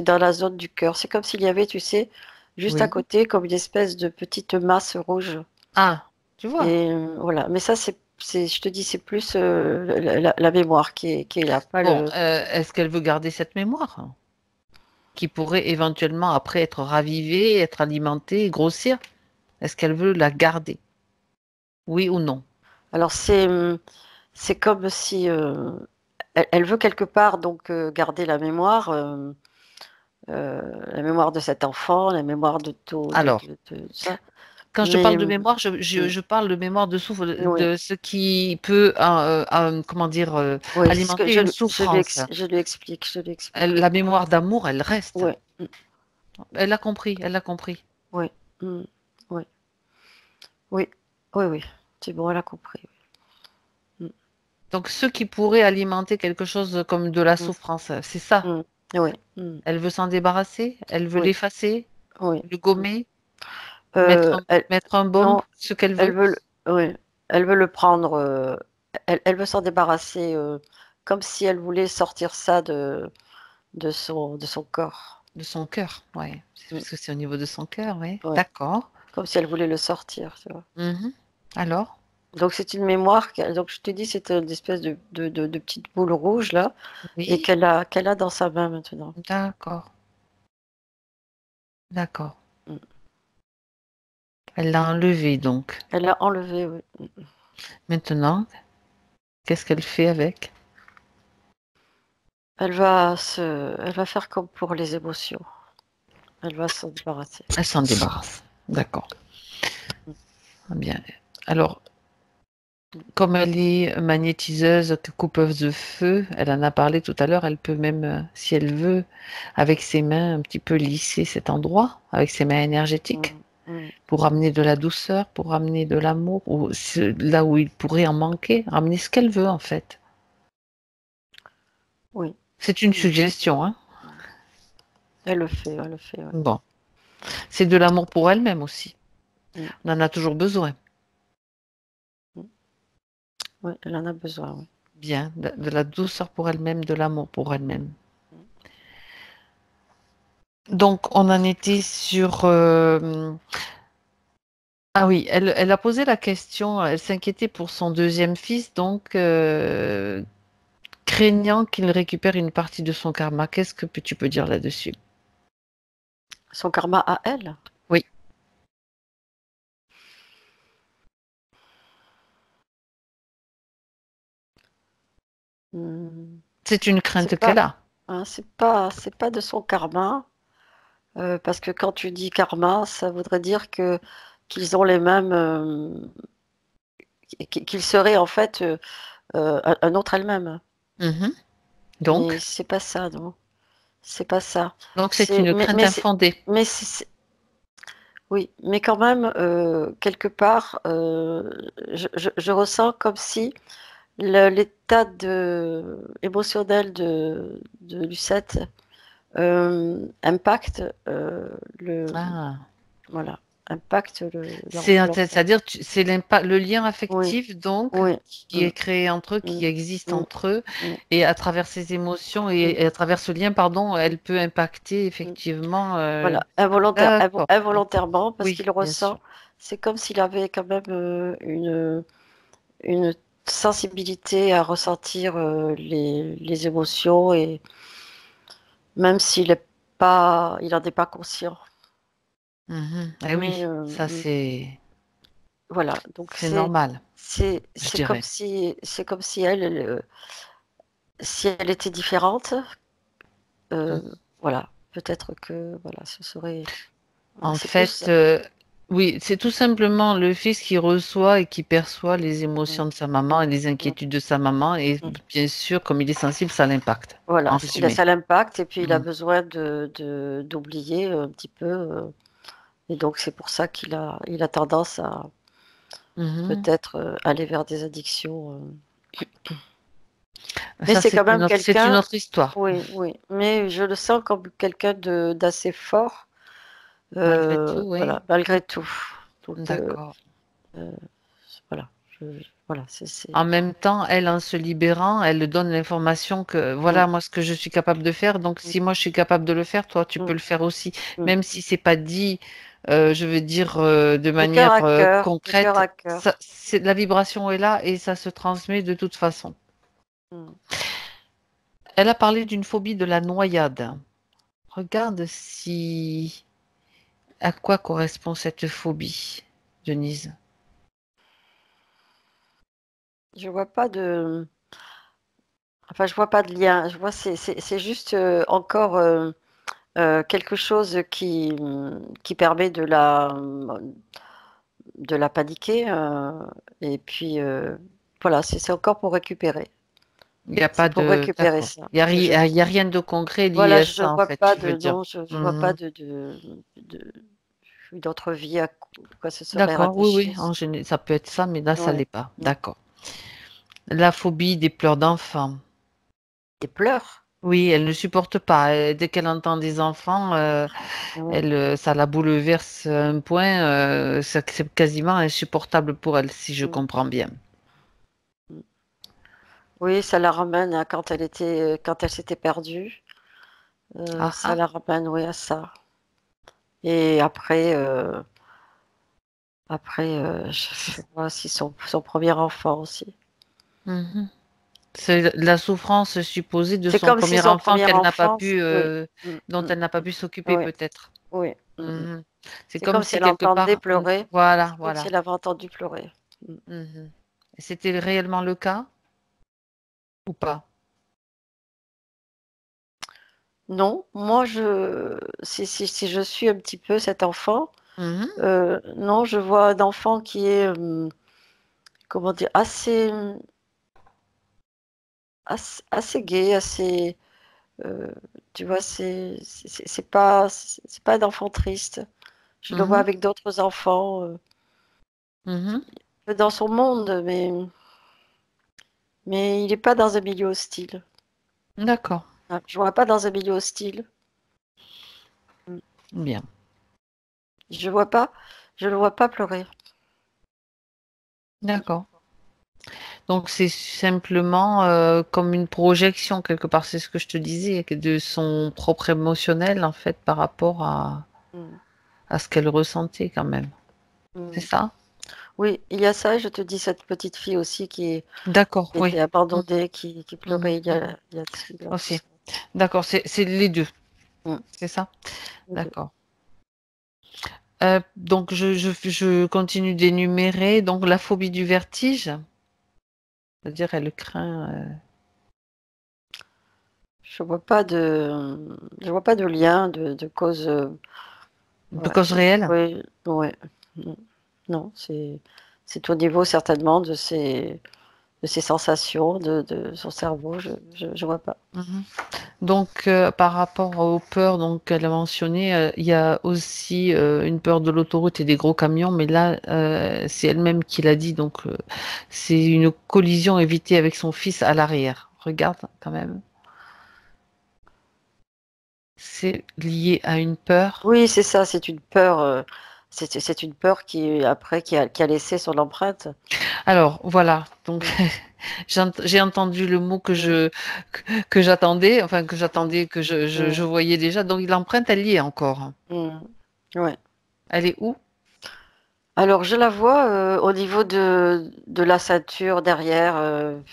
dans la zone du cœur. C'est comme s'il y avait, tu sais, juste à Oui. côté, comme une espèce de petite masse rouge. Ah, tu vois. Et voilà. Mais ça, je te dis, c'est plus la mémoire qui est là, pas Bon, le. est-ce qu'elle veut garder cette mémoire qui pourrait éventuellement après être ravivée, être alimentée, grossir? Est-ce qu'elle veut la garder? Oui ou non? Alors c'est comme si elle veut quelque part donc garder la mémoire de cet enfant, la mémoire de tout, Alors, de ça. quand je Mais parle de mémoire, mm, je parle de mémoire de souffle, oui, de ce qui peut, comment dire, oui, c'est ce que alimenter une souffrance. je lui explique, je lui explique. La mémoire d'amour, elle reste. Oui, Elle l'a compris, elle l'a compris. oui, mm, oui. Oui, oui, oui. C'est bon, elle a compris. Donc, ce qui pourrait alimenter quelque chose comme de la Mm. souffrance, c'est ça. Mm. Oui, mm. Elle veut s'en débarrasser, elle veut Oui, l'effacer, oui. le gommer, Euh, elle, mettre un baume, non, ce qu'elle elle veut. veut oui, elle veut le prendre. Elle veut s'en débarrasser comme si elle voulait sortir ça de son corps. De son cœur, ouais. Mm. Parce que c'est au niveau de son cœur, oui. Ouais. D'accord. Comme si elle voulait le sortir, tu vois. Mhm. Alors? Donc c'est une mémoire. Donc je te dis, c'est une espèce de petite boule rouge là, et Oui. qu'elle a dans sa main maintenant. D'accord. D'accord. Mm. Elle l'a enlevé donc. Elle l'a enlevé, oui. Maintenant, qu'est-ce qu'elle fait avec? Elle va faire comme pour les émotions. Elle va s'en débarrasser. Elle s'en débarrasse. D'accord. Bien. Alors, comme elle est magnétiseuse, coupeuse de feu, elle en a parlé tout à l'heure, elle peut même, si elle veut, avec ses mains, un petit peu lisser cet endroit, avec ses mains énergétiques, Mm. pour amener de la douceur, pour amener de l'amour, ou là où il pourrait en manquer, amener ce qu'elle veut en fait. Oui, C'est une Mm. suggestion, hein. Elle le fait, elle le fait. Ouais. Bon. C'est de l'amour pour elle-même aussi. Mm. On en a toujours besoin. Oui, elle en a besoin. Oui. Bien, de la douceur pour elle-même, de l'amour pour elle-même. Donc, on en était sur... Ah oui, elle a posé la question, elle s'inquiétait pour son deuxième fils, donc craignant qu'il récupère une partie de son karma. Qu'est-ce que tu peux dire là-dessus? Son karma à elle? Oui. Hmm. C'est une C'est crainte pas, qu'elle a. hein, c'est pas de son karma, parce que quand tu dis karma, ça voudrait dire que qu'ils ont les mêmes, qu'ils seraient en fait un autre elle-même. Mhm. Mais Donc, c'est pas ça, non. C'est pas ça. c'est une crainte infondée. Mais oui, mais quand même, quelque part, je ressens comme si l'état émotionnel de Lucette impacte Ah. voilà, impacte l'enfant. C'est-à-dire, c'est l'impact, le lien Oui, affectif, donc, oui, qui est créé entre eux, mm, qui existe mm, entre eux, mm, et à travers ces émotions mm, et à travers ce lien, pardon, mm, elle peut impacter mm. effectivement. Voilà, D'accord. involontairement, parce Oui, qu'il bien ressent, sûr. c'est comme s'il avait quand même une sensibilité à ressentir les émotions, et même il n'en est pas conscient. Mhm. Eh Mais oui, ça voilà, donc c'est normal, je dirais. c'est comme si si elle était différente, Mm. euh, voilà, peut-être que voilà, ce serait, voilà, En c'est plus. fait, oui, c'est tout simplement le fils qui reçoit et qui perçoit les Mm, émotions de sa maman et les mm, inquiétudes de sa maman, et mm. bien sûr, comme il est sensible, ça l'impacte. Voilà, En résumé. ça l'impact, et puis il a Mm. besoin d'oublier un petit peu, et donc c'est pour ça il a tendance à Mhm. peut-être aller vers des addictions. Mais Ça, c'est quand même c'est une quelqu'un, autre histoire, oui, oui, mais je le sens comme quelqu'un d'assez fort, malgré tout, oui. voilà, malgré tout. Donc D'accord. euh, voilà, voilà, En même temps, elle, en se libérant, elle donne l'information que Mm, voilà, moi, ce que je suis capable de faire. Donc, mm, si moi, je suis capable de le faire, toi, tu mm, peux le faire aussi. mm. Même si c'est pas dit, je veux dire, de De cœur manière à cœur, de cœur concrète, à cœur. la vibration est là et ça se transmet de toute façon. Mm. Elle a parlé d'une phobie de la noyade. Regarde à quoi correspond cette phobie, Denise. Je vois pas de, enfin, je vois pas de lien. Je vois, c'est juste encore quelque chose qui permet de la paniquer. Et puis, voilà, c'est encore pour récupérer. Il n'y a C'est pas pour de... récupérer D'accord. ça. Il y a rien de concret lié Voilà, à je ça, en vois fait, pas tu veux de, dire. non, je vois pas Mhm. de une autre vie à quoi se serait D'accord, oui, rattaché. oui, en général, ça peut être ça, mais là, ça Ouais. l'est pas. D'accord. La phobie des pleurs d'enfants. Des pleurs. Oui, elle ne supporte pas. Dès qu'elle entend des enfants, Ah ouais. ça la bouleverse à un point, c'est quasiment insupportable pour elle, si je Mm. comprends bien. Mm. Oui, ça la ramène à quand elle s'était perdue. Ah Ça ah. la ramène, oui, à ça. Et après, je vois aussi son premier enfant aussi. Mhm. C'est la souffrance supposée de C'est son comme si premier son enfant premier qu'elle n'a pas enfant, pu, oui. Mm, dont mm, elle n'a pas pu s'occuper oui, peut-être. oui. Mhm. C'est C'est comme comme si si elle quelque entendait part, pleurer. voilà, C'est comme si voilà. elle avait entendu pleurer. Mm. Mhm. C'était réellement le cas ou pas? Non, moi, si je suis un petit peu cet enfant, Mhm. non, je vois un enfant qui est, comment dire, assez gai, assez, euh, tu vois, c'est pas un enfant triste. Je le vois Mhm. avec d'autres enfants, Mhm. dans son monde, mais il n'est pas dans un milieu hostile. D'accord, Ah, je ne vois pas dans un milieu hostile. Mm. bien. Je vois pas, je le vois pas pleurer. D'accord. Donc c'est simplement comme une projection quelque part, c'est ce que je te disais, de son propre émotionnel en fait par rapport Mm. à ce qu'elle ressentait quand même. C'est Mm. ça? Oui, il y a ça, et je te dis cette petite fille aussi D'accord, qui oui. était abandonnée, qui Mhm, pleurait mhm. il y a tout Aussi. ça. D'accord, c'est les deux, Mm. c'est ça? Les deux. D'accord. Donc je continue d'énumérer. Donc la phobie du vertige, c'est-à-dire elle craint Je vois pas de lien, de cause. de Ouais. cause réelle. Oui, ouais. Mm. Non, c'est au niveau certainement de ses sensations, de son cerveau. Je vois pas. Mhm. Donc, par rapport aux peurs donc, qu'elle a mentionnées, il y a aussi une peur de l'autoroute et des gros camions, mais là, c'est elle-même qui l'a dit, donc c'est une collision évitée avec son fils à l'arrière. Regarde quand même. C'est lié à une peur. Oui, c'est ça. C'est une peur. C'est une peur qui a laissé son empreinte. Alors, voilà. Donc, Mm. j'ai entendu le mot Mm. que j'attendais, enfin que Mm. j'attendais, que je Mm. voyais déjà. Donc, l'empreinte, elle y est encore. Mm. Ouais. Elle est où? Alors, je la vois au niveau de la ceinture derrière.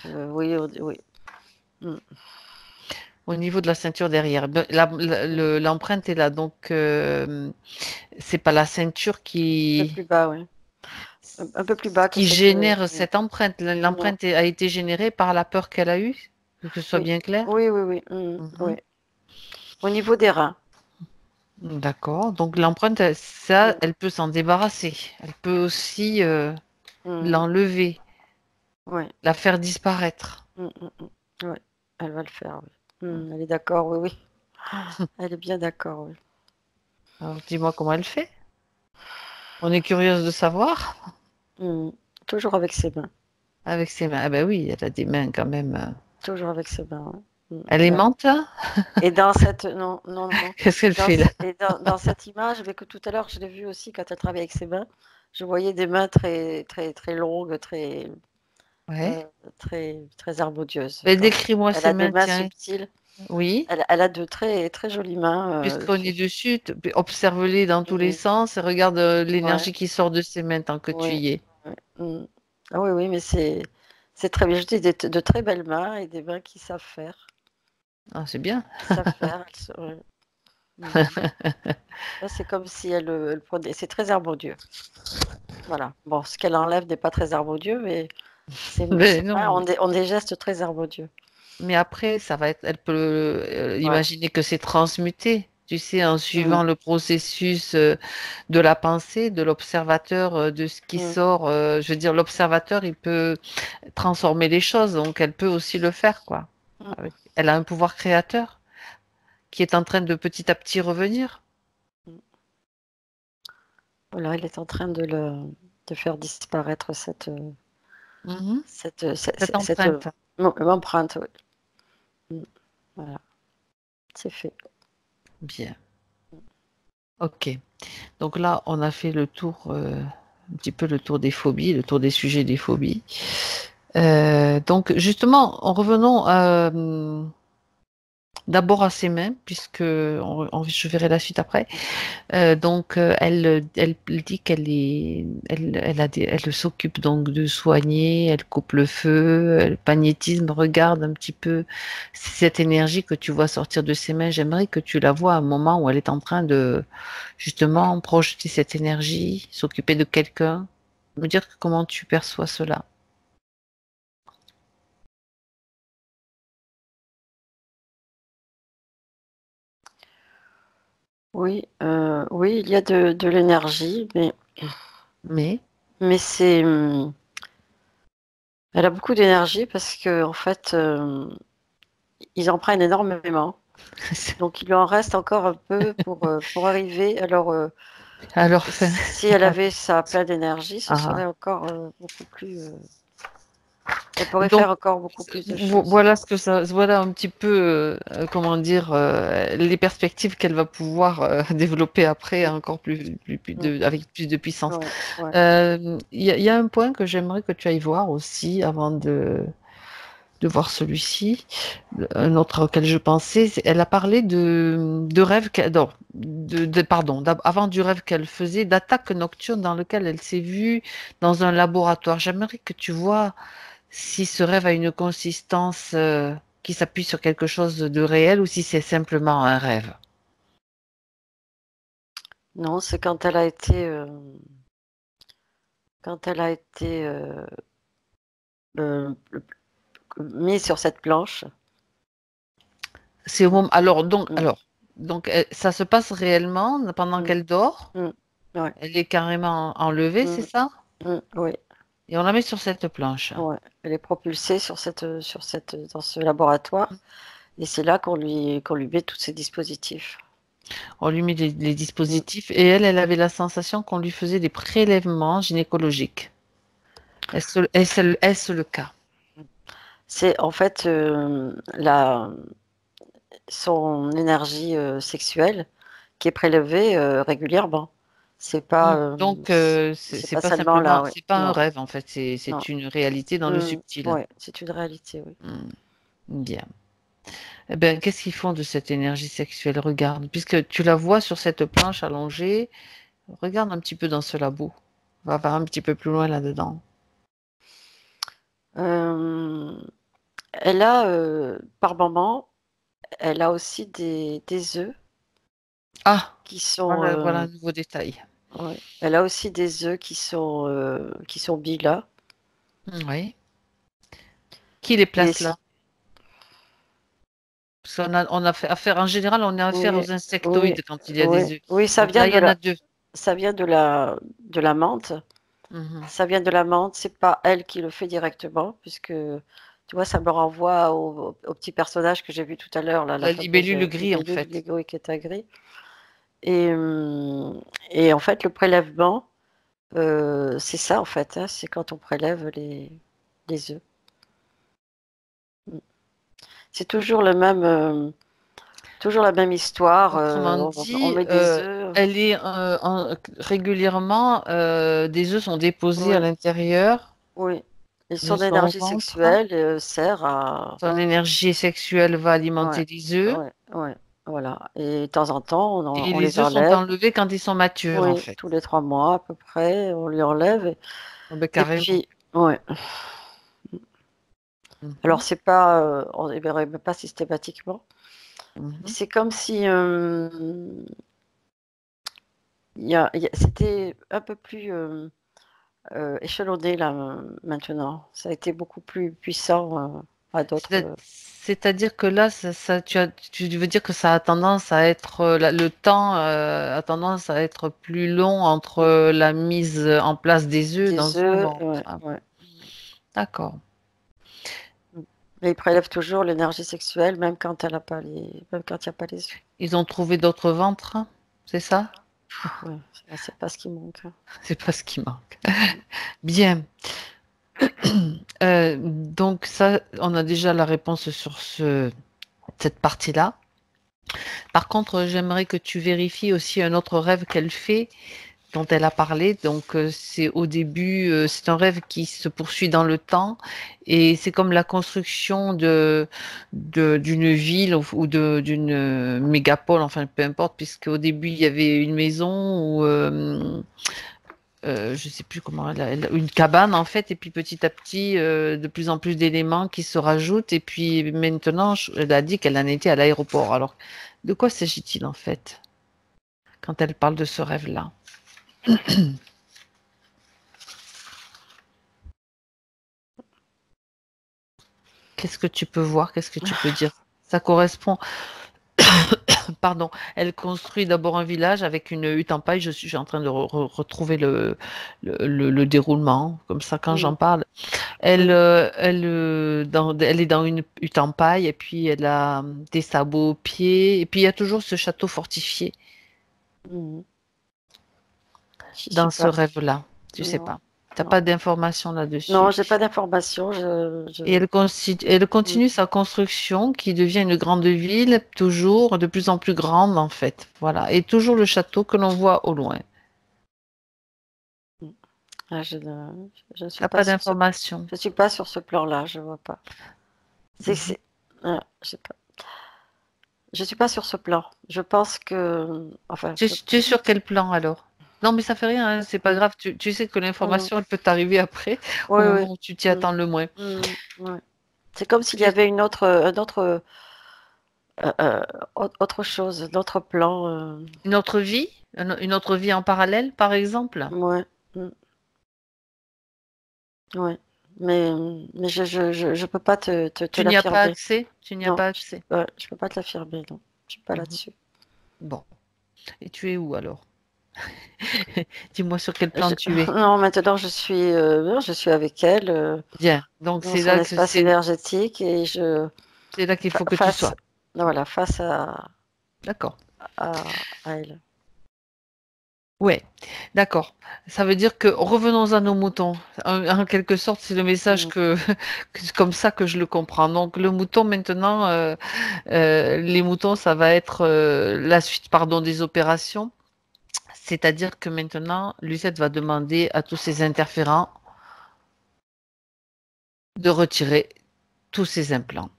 Oui, oui. Mm. Au niveau de la ceinture derrière. L'empreinte est là, donc c'est pas la ceinture Un peu plus bas, oui. Un peu plus bas que qui cette. génère cette empreinte. Non. L'empreinte a été générée par la peur qu'elle a eue, que ce soit Oui. bien clair. Oui, oui, oui. Oui. Mhm. Au niveau des reins. D'accord. Donc l'empreinte, ça, Mm. elle peut s'en débarrasser. Elle peut aussi Mm. l'enlever, Ouais. la faire disparaître. Ouais. Elle va le faire, oui. Elle est d'accord, oui, oui. Elle est bien d'accord, oui. Alors dis-moi comment elle fait. On est curieuse de savoir. Mm. Toujours avec ses mains. Avec ses mains. Ah ben oui, elle a des mains quand même. Toujours avec ses mains, ouais. Elle Ouais. aimante, hein. Et dans cette. Non, non, non. Qu'est-ce qu'elle Dans, fait là? et dans cette image, mais que tout à l'heure, je l'ai vue aussi quand elle travaille avec ses mains, je voyais des mains très, très, très longues, Ouais. euh, très harmonieuses. Ben, Donc, décris-moi elle ses a des mains, mains tiens. subtiles. Oui. Elle a de très, très jolies mains. Puisqu'on est dessus, observe-les dans tous les Mm, sens et regarde ouais, l'énergie qui sort de ses mains tant que tu ouais, y es. ouais, Ah oui, oui, mais c'est très bien. Je dis de très belles mains et des mains qui savent faire. Ah, c'est bien. Qui savent faire. Ouais. Mm. Là, c'est comme si elle prenait. C'est très harmonieux. Voilà. Bon, ce qu'elle enlève n'est pas très harmonieux, mais ses Mais mains non. ont des gestes très harmonieux. Mais après, ça va être, elle peut Ouais. imaginer que c'est transmuté, tu sais, en Mm, suivant le processus de la pensée, de l'observateur, de ce qui mm, sort. Je veux dire, l'observateur, il peut transformer les choses, donc elle peut aussi le faire, quoi. mm, Elle a un pouvoir créateur qui est en train de petit à petit revenir. mm. Voilà, il est en train de faire disparaître cette, Mhm. cette, cette, Cette cette, empreinte. empreinte. Oui. Voilà, c'est fait. Bien. Ok. Donc là, on a fait le tour, un petit peu le tour des phobies, le tour des sujets des phobies. Donc justement, en revenant d'abord à ses mains, puisque je verrai la suite après. Donc, elle dit elle s'occupe donc de soigner, elle coupe le feu, elle magnétisme, regarde un petit peu cette énergie que tu vois sortir de ses mains. J'aimerais que tu la vois à un moment où elle est en train de justement projeter cette énergie, s'occuper de quelqu'un. Me dire comment tu perçois cela. Oui, oui, il y a de l'énergie, Mais mais c'est, elle a beaucoup d'énergie parce que en fait, ils en prennent énormément. Donc il lui en reste encore un peu pour arriver. Alors, alors, fin. si elle avait sa pleine d'énergie, ce Ah. serait encore beaucoup plus. Elle pourrait Donc, faire encore beaucoup plus de choses. voilà ce que ça, voilà un petit peu, comment dire, les perspectives qu'elle va pouvoir développer après Mm, encore mm, avec plus de puissance. ouais, ouais. Il y a un point que j'aimerais que tu ailles voir aussi avant de voir celui-ci. Un autre auquel je pensais, elle a parlé de rêves non, pardon, avant du rêve qu'elle faisait, d'attaques nocturnes dans lequel elle s'est vue dans un laboratoire. J'aimerais que tu vois si ce rêve a une consistance qui s'appuie sur quelque chose de réel ou si c'est simplement un rêve. Non, c'est quand elle a été, euh, mise sur cette planche. C'est au moment. Mm, Donc, ça se passe réellement pendant mm, qu'elle dort. mm, ouais, Elle est carrément enlevée, c'est mm, ça? oui, Et on la met sur cette planche. ouais. Elle est propulsée dans ce laboratoire, et c'est là qu'on lui met tous ces dispositifs. On lui met les Mm. dispositifs et elle avait la sensation qu'on lui faisait des prélèvements gynécologiques. Est-ce le cas? C'est en fait son énergie sexuelle qui est prélevée régulièrement. C'est pas, Donc, c'est c'est pas pas seulement simplement, là, ouais. c'est pas un Non, rêve en fait, non. c'est une réalité dans le subtil. Ouais, c'est une réalité, oui. Hmm, bien. Eh ben, qu'est-ce qu'ils font de cette énergie sexuelle? Regarde, puisque tu la vois sur cette planche allongée, regarde un petit peu dans ce labo. On va voir un petit peu plus loin là-dedans. Euh, Elle a, par moment, elle a aussi des œufs Ah, qui sont, voilà un nouveau détail. ouais. Elle a aussi des œufs qui sont bila. Oui. Qui les Et place là? Parce on a fait affaire, en général, on a affaire oui, aux oui, insectoïdes quand il y a oui, des œufs. oui, Donc là, il y en a deux. ça vient de la menthe. Mhm. Ça vient de la menthe. C'est pas elle qui le fait directement, puisque tu vois, ça me renvoie au petit personnage que j'ai vu tout à l'heure, là, la La fameuse libellule gris, en libellule fait. Lego qui est gris. Et en fait, le prélèvement, c'est ça, en fait, hein, c'est quand on prélève les œufs. Mm. C'est toujours la même histoire. Autrement On dit, met des œufs. elle est régulièrement, des œufs sont déposés à Oui, l'intérieur oui. Et de son son énergie ventre. sexuelle sert à. Son énergie sexuelle va Ouais, alimenter les œufs ouais, ouais. Voilà. Et de temps en temps, et on les les œufs sont enlève. enlevés quand ils sont matures, en Oui, fait. tous les 3 mois à peu près, on lui enlève. Ah ben, Et carrément. puis, ouais. Mhm, Alors, c'est pas, on ne verrait même pas systématiquement. mhm. C'est comme si c'était un peu plus échelonné là maintenant. Ça a été beaucoup plus puissant à d'autres. C'est-à-dire que là, tu veux dire que ça a tendance à être, le temps a tendance à être plus long entre la mise en place des œufs dans Des son œufs, ventre. ouais, Ah, ouais. d'accord. Mais ils prélèvent toujours l'énergie sexuelle, même quand il n'y a pas les œufs. Ils ont trouvé d'autres ventres, c'est ça? Ouais, c'est pas ce qui manque. Hein. C'est pas ce qui manque. Bien. Donc ça, on a déjà la réponse sur cette partie-là. Par contre, j'aimerais que tu vérifies aussi un autre rêve qu'elle fait, dont elle a parlé. Donc, c'est au début, c'est un rêve qui se poursuit dans le temps et c'est comme la construction d'une ville ou d'une mégapole, enfin peu importe, puisque au début il y avait une maison ou je sais plus comment une cabane en fait, et puis petit à petit, de plus en plus d'éléments qui se rajoutent, et puis maintenant, elle a dit qu'elle en était à l'aéroport. Alors, de quoi s'agit-il en fait quand elle parle de ce rêve-là? Qu'est-ce que tu peux voir? Qu'est-ce que tu peux dire? Ça correspond. Pardon. Elle construit d'abord un village avec une hutte en paille. Je suis en train de retrouver le déroulement. Comme ça, quand j'en parle, elle est dans une hutte en paille et puis elle a des sabots aux pieds. Et puis il y a toujours ce château fortifié Mhm. Je sais dans ce pas. rêve-là. Tu sais Non, pas. T'as non. pas d'informations Non, là-dessus. j'ai pas d'informations. Et elle Mm. continue sa construction qui devient une grande ville, toujours de plus en plus grande en fait. Voilà. Et toujours le château que l'on voit au loin. Ah, je ne suis T'as pas pas sur ce, d'informations. je suis pas sur ce plan-là. Je vois pas. Mhm. Je sais pas. Je suis pas sur ce plan. Je pense que, enfin, Tu es sur quel plan alors? Non, mais ça fait rien, hein, c'est pas Mm, grave. Tu sais que mm. l'information, elle peut t'arriver après, au Oui, oui. moment où tu t'y Mm, attends le moins. ouais. C'est comme s'il y Tu- avait un autre, autre chose, d'autre plan. Une autre vie? Une autre vie en parallèle, par exemple? Ouais, mm, ouais. Mais je peux pas te Tu n'y as pas l'affirmer. accès? Tu n'y as Non, pas accès. ouais, je peux pas te l'affirmer, non. Je suis pas Mhm. là-dessus. Bon. Et tu es où alors? Dis-moi sur quel plan tu es. Non, maintenant je suis avec elle Bien. Donc dans son espace énergétique et c'est là qu'il faut que tu face, sois. voilà, face D'accord. à elle. Ouais, d'accord. Ça veut dire que revenons à nos moutons. En quelque sorte, c'est le message Mm, que c'est comme ça que je le comprends. Donc le mouton maintenant, les moutons, ça va être la suite, pardon, des opérations. C'est-à-dire que maintenant, Lucette va demander à tous ses interférents de retirer tous ses implants.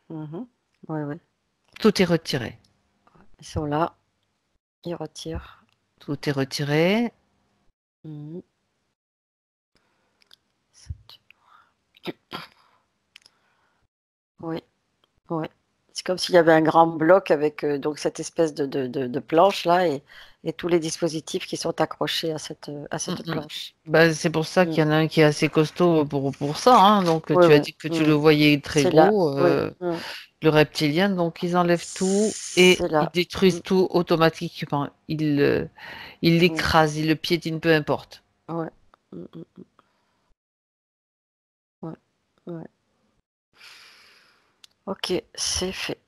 mhm. Ouais, ouais. Tout est retiré. Ils sont là, ils retirent. Tout est retiré. Mhm. Oui, oui. C'est comme s'il y avait un grand bloc avec donc cette espèce de planche là et tous les dispositifs qui sont accrochés à Mm, cette mm. planche. Bah, c'est pour ça Mm. qu'il y en a un qui est assez costaud pour ça, hein. Donc, Oui, tu as oui. dit que tu le Mm. voyais très C'est là, gros, oui. Mm. le reptilien. Donc, ils enlèvent tout et C'est ils là. Mm. détruisent tout automatiquement. Ils Mm. l'écrasent, ils le piétinent, peu importe. Ouais. Mm, mm. Ouais. Ouais. Ok, c'est fait.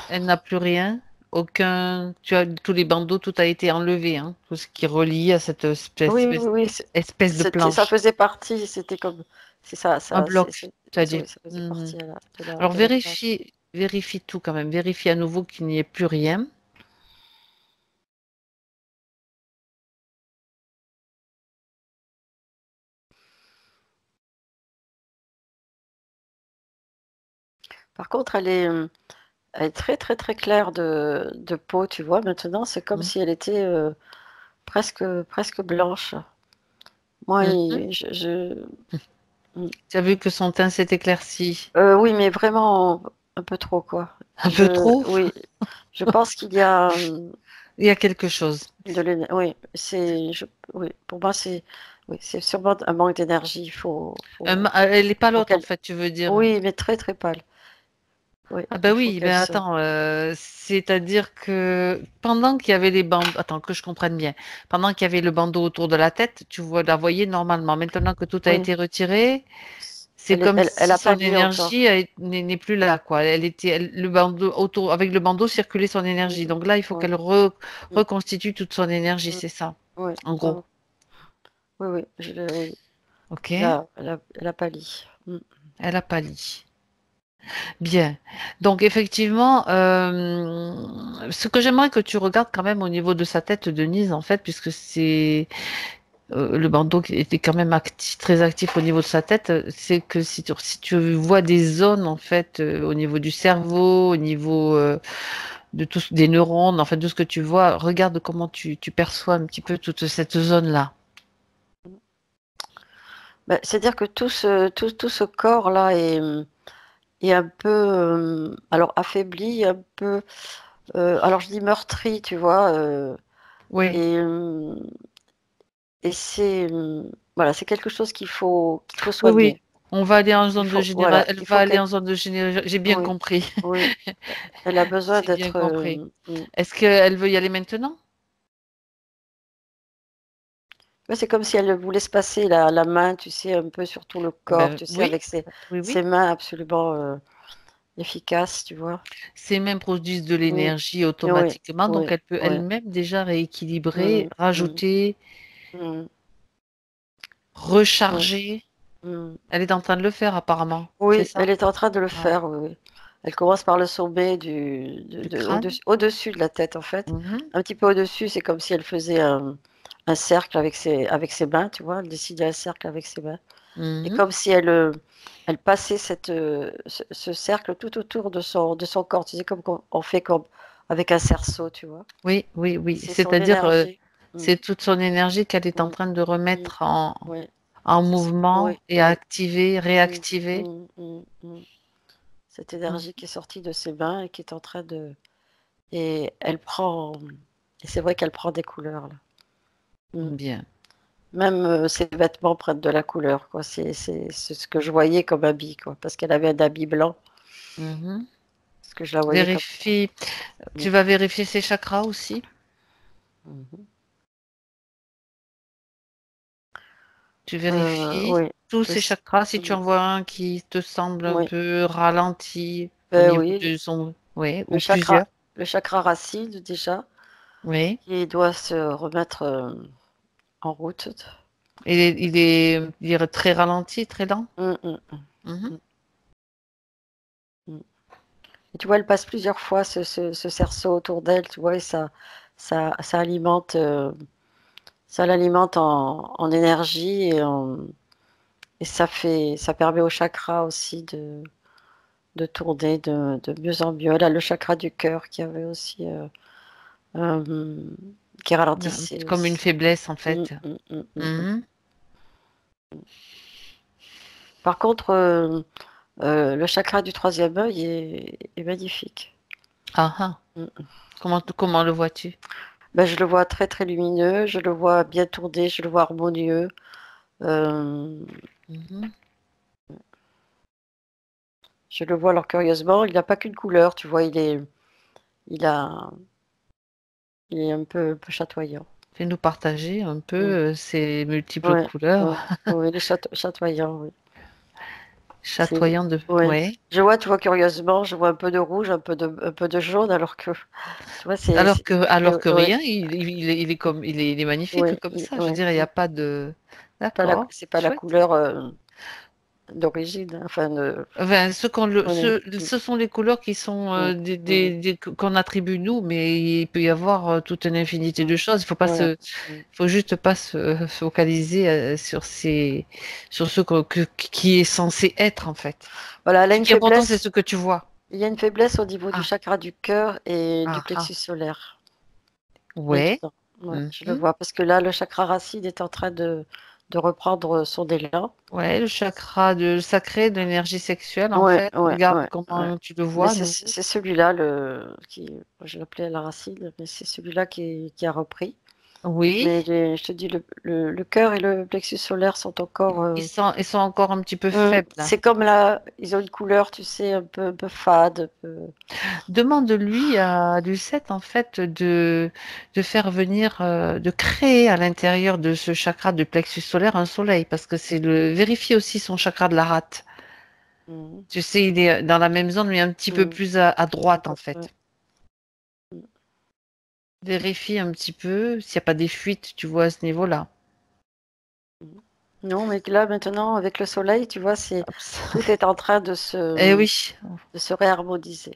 Elle n'a plus rien. Aucun. Tu as tous les bandeaux, tout a été enlevé, hein. Tout ce qui est relié à cette Oui, oui, oui. espèce de Ça planche. faisait partie, c'était comme. C'est ça, Un ça, bloc, tu as dit. oui, ça faisait Mhm. partie Alors, de la planche. vérifie tout quand même. Vérifie à nouveau qu'il n'y ait plus rien. Par contre, elle est très, très, très claire de peau, tu vois. Maintenant, c'est comme Mhm. si elle était presque blanche. Moi, Mhm. mm. Tu as vu que son teint s'est éclairci Oui, mais vraiment un peu trop, quoi. un peu trop? Oui, je pense qu'il y a Il y a quelque chose. oui, oui, pour moi, oui, c'est sûrement un manque d'énergie. Elle n'est pas Faut l'autre, en qu'elle, fait, tu veux dire. oui, mais très, très pâle. Oui, Ah ben il faut oui, qu'elle mais se, attends, c'est-à-dire que pendant qu'il y avait les bandes, attends que je comprenne bien, pendant qu'il y avait le bandeau autour de la tête, la voyais normalement. Maintenant que tout a oui, été retiré, C'est comme Elle si a pas son lié encore. énergie n'est plus là, quoi. Le bandeau autour, avec le bandeau circulait son énergie. Mm, Donc là, il faut ouais, qu'elle mm, reconstitue toute son énergie, mm, c'est ça, ouais, en ouais, gros. ouais. Oui, oui, oui. Ok? Elle a pas lié. Mm. Elle a pas dit. Bien. Donc effectivement, ce que j'aimerais que tu regardes quand même au niveau de sa tête, Denise, en fait, puisque c'est le bandeau qui était quand même très actif au niveau de sa tête, c'est que si tu vois des zones en fait au niveau du cerveau, au niveau de tous des neurones, en fait de ce que tu vois, regarde comment tu perçois un petit peu toute cette zone-là. Bah, c'est-à-dire que tout ce corps-là est un peu, alors affaibli, un peu, alors je dis meurtri, tu vois, Oui, et, et c'est, voilà, c'est quelque chose qu'il faut oui, oui. soigner. On va aller en zone de général. Voilà, Elle il va faut aller qu'elle, en zone de général. J'ai bien oui, compris. oui, elle a besoin J'ai bien d'être, compris. Est-ce qu'elle veut y aller maintenant? ouais, c'est comme si elle voulait se passer la main, tu sais, un peu sur tout le corps, Ben tu sais, oui, avec oui, ses oui. mains absolument efficaces, tu vois. Ces mêmes produisent de Mm. l'énergie Oui, automatiquement, donc oui, elle peut oui. elle-même déjà rééquilibrer, Mm, mm, rajouter, mm, oui, recharger. mm. Elle est en train de le faire apparemment, c'est Oui, ça? elle est en train de le Ouais. faire, oui, oui. Elle commence par le sommet Du crâne? au-dessus de la tête, en fait. Mhm, Un petit peu au-dessus, c'est comme si elle faisait un cercle avec ses mains, tu vois. Elle dessinait un cercle avec ses mains. Et mhm. comme si elle passait ce cercle tout autour de son corps. Tu sais, comme on fait comme avec un cerceau, tu vois. Oui, oui, Et oui. c'est son C'est-à-dire, énergie. Mm, c'est toute son énergie qu'elle est en mm, train de mm, remettre oui, en mouvement oui, et à oui. activer, Mm, réactiver. mm, mm, mm. Cette Mm. énergie qui est sortie de ses mains et qui est en train de... Et elle prend... Et c'est vrai qu'elle prend des couleurs, là. Mm. Bien. Même ses vêtements prennent de la couleur, quoi. C'est ce que je voyais comme habit, quoi. Parce qu'elle avait un habit blanc. Mhm. Parce que je la voyais comme ça. Vérifie. Mm. Tu vas vérifier ses chakras aussi. Mhm. Tu vérifies Oui. tous Le ces s- chakras. Si tu mm. en vois un qui te semble un Oui. peu ralenti au Ben niveau oui, de son... Oui, le ou plusieurs. le chakra racine, déjà, Oui. qui doit se remettre en route. Il est très ralenti, très lent. Mm, mm, Mhm. mm, mm. Et tu vois, elle passe plusieurs fois ce cerceau autour d'elle, tu vois, et ça alimente, ça l'alimente en énergie et ça permet au chakra aussi de tourner de mieux en mieux. Elle a le chakra du cœur qui avait aussi, euh, qui ralentissait Comme une aussi. faiblesse, en Mm, fait. mm, mm, mm, mm. Mhm. Par contre, le chakra du troisième œil est magnifique. Ah, ah. Mm. Comment le vois-tu? Ben, je le vois très très lumineux, je le vois bien tourné, je le vois harmonieux. Euh, Mhm. je le vois alors curieusement, il n'a pas qu'une couleur, tu vois, il a, il est un peu chatoyant. Fais-nous partager un peu Mm. ces multiples Ouais, couleurs ouais, ouais, il est chatoyant, oui. C'est, chatoyantes de... ouais. Ouais. Je vois, tu vois, curieusement, je vois un peu de rouge, un peu de jaune, alors que, tu vois, Alors que ouais, rien, il est comme, il est magnifique comme ça. Je veux ouais. dire, il n'y a pas de... D'accord. C'est pas la Chouette. couleur d'origine, hein, enfin, Enfin, ouais. ce sont les couleurs qui sont Mm, mm, qu'on attribue nous, mais il peut y avoir toute une infinité mm. de choses. Voilà. Mm. Faut juste pas se focaliser sur ce qui est censé être en fait. Voilà, elle a Ce une qui est important, c'est faiblesse. ce que tu vois. Il y a une faiblesse au niveau du Ah, chakra du cœur et du ah, ah. plexus solaire. Ouais. Maintenant. Ouais, je le Mhm. vois. Parce que là, le chakra racine est en train de reprendre son élan. Ouais, le chakra de sacré de l'énergie sexuelle en Ouais, fait. ouais, Regarde ouais, ouais. comment tu le Mais vois à nouveau. c'est celui-là qui, je l'appelais la racine, mais c'est celui-là qui a repris. Oui. Mais je te dis, le cœur et le plexus solaire sont encore. Ils sont encore un petit peu faibles là. C'est comme là, ils ont une couleur, tu sais, un peu fade. Demande-lui à Lucette en fait de faire venir, de créer à l'intérieur de ce chakra du plexus solaire un soleil, parce que c'est le vérifier aussi son chakra de la rate. Mm. Tu sais, il est dans la même zone, mais un petit peu Mm. plus à droite, en Ouais. fait. Vérifie un petit peu s'il n'y a pas des fuites, tu vois, à ce niveau-là. Non, mais là, maintenant, avec le soleil, tu vois, Oups. tout est en train de Eh oui. se réharmoniser.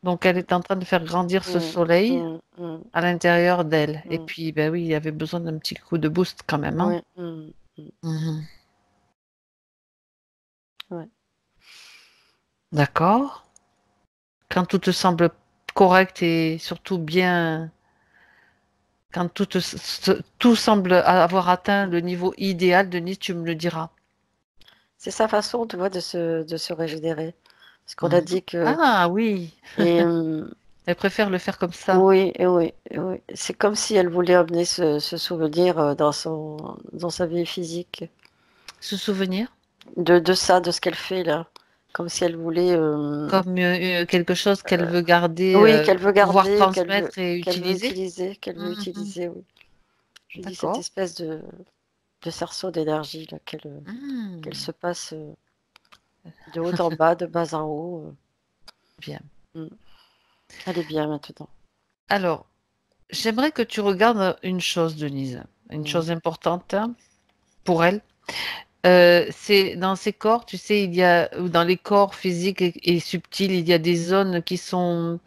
Donc, elle est en train de faire grandir ce Mm. soleil Mm. Mm. à l'intérieur d'elle. Et Mm. puis, ben oui, il y avait besoin d'un petit coup de boost quand même, hein. Ouais. Mm. Mm. Mhm. Ouais. D'accord. Quand tout te semble correct et surtout bien, quand tout semble avoir atteint le niveau idéal, Denise, tu me le diras. C'est sa façon, tu vois, de se régénérer. Parce qu'on a Mhm. dit que... Ah oui, Et, elle préfère le faire comme ça. oui, et oui, et oui. C'est comme si elle voulait amener ce souvenir dans sa vie physique. Se souvenir De ça, de ce qu'elle fait là. Comme si elle voulait... comme quelque chose qu'elle veut garder, oui, qu'elle veut pouvoir garder, transmettre et utiliser. qu'elle veut Mhm. utiliser, oui. Je dis cette D'accord. espèce de cerceau d'énergie là, qu'elle Mhm. se passe de haut en bas, de bas en haut. Bien. Mm. Elle est bien maintenant. Alors, j'aimerais que tu regardes une chose, Denise, une Mm. chose importante, hein, pour elle. C'est dans ces corps, tu sais, ou dans les corps physiques et subtils, il y a des zones qui sont,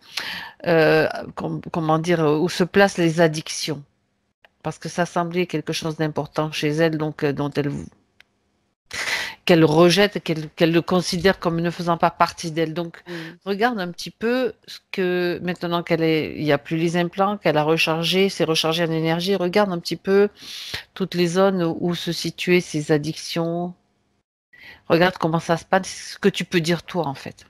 comment dire, où se placent les addictions. Parce que ça semblait quelque chose d'important chez elle, donc dont elle qu'elle rejette, qu'elle le considère comme ne faisant pas partie d'elle. Donc, Mm. regarde un petit peu ce que, maintenant il n'y a plus les implants, qu'elle a rechargé, c'est rechargé en énergie, regarde un petit peu toutes les zones où se situaient ces addictions. Regarde comment ça se passe, ce que tu peux dire toi, en fait.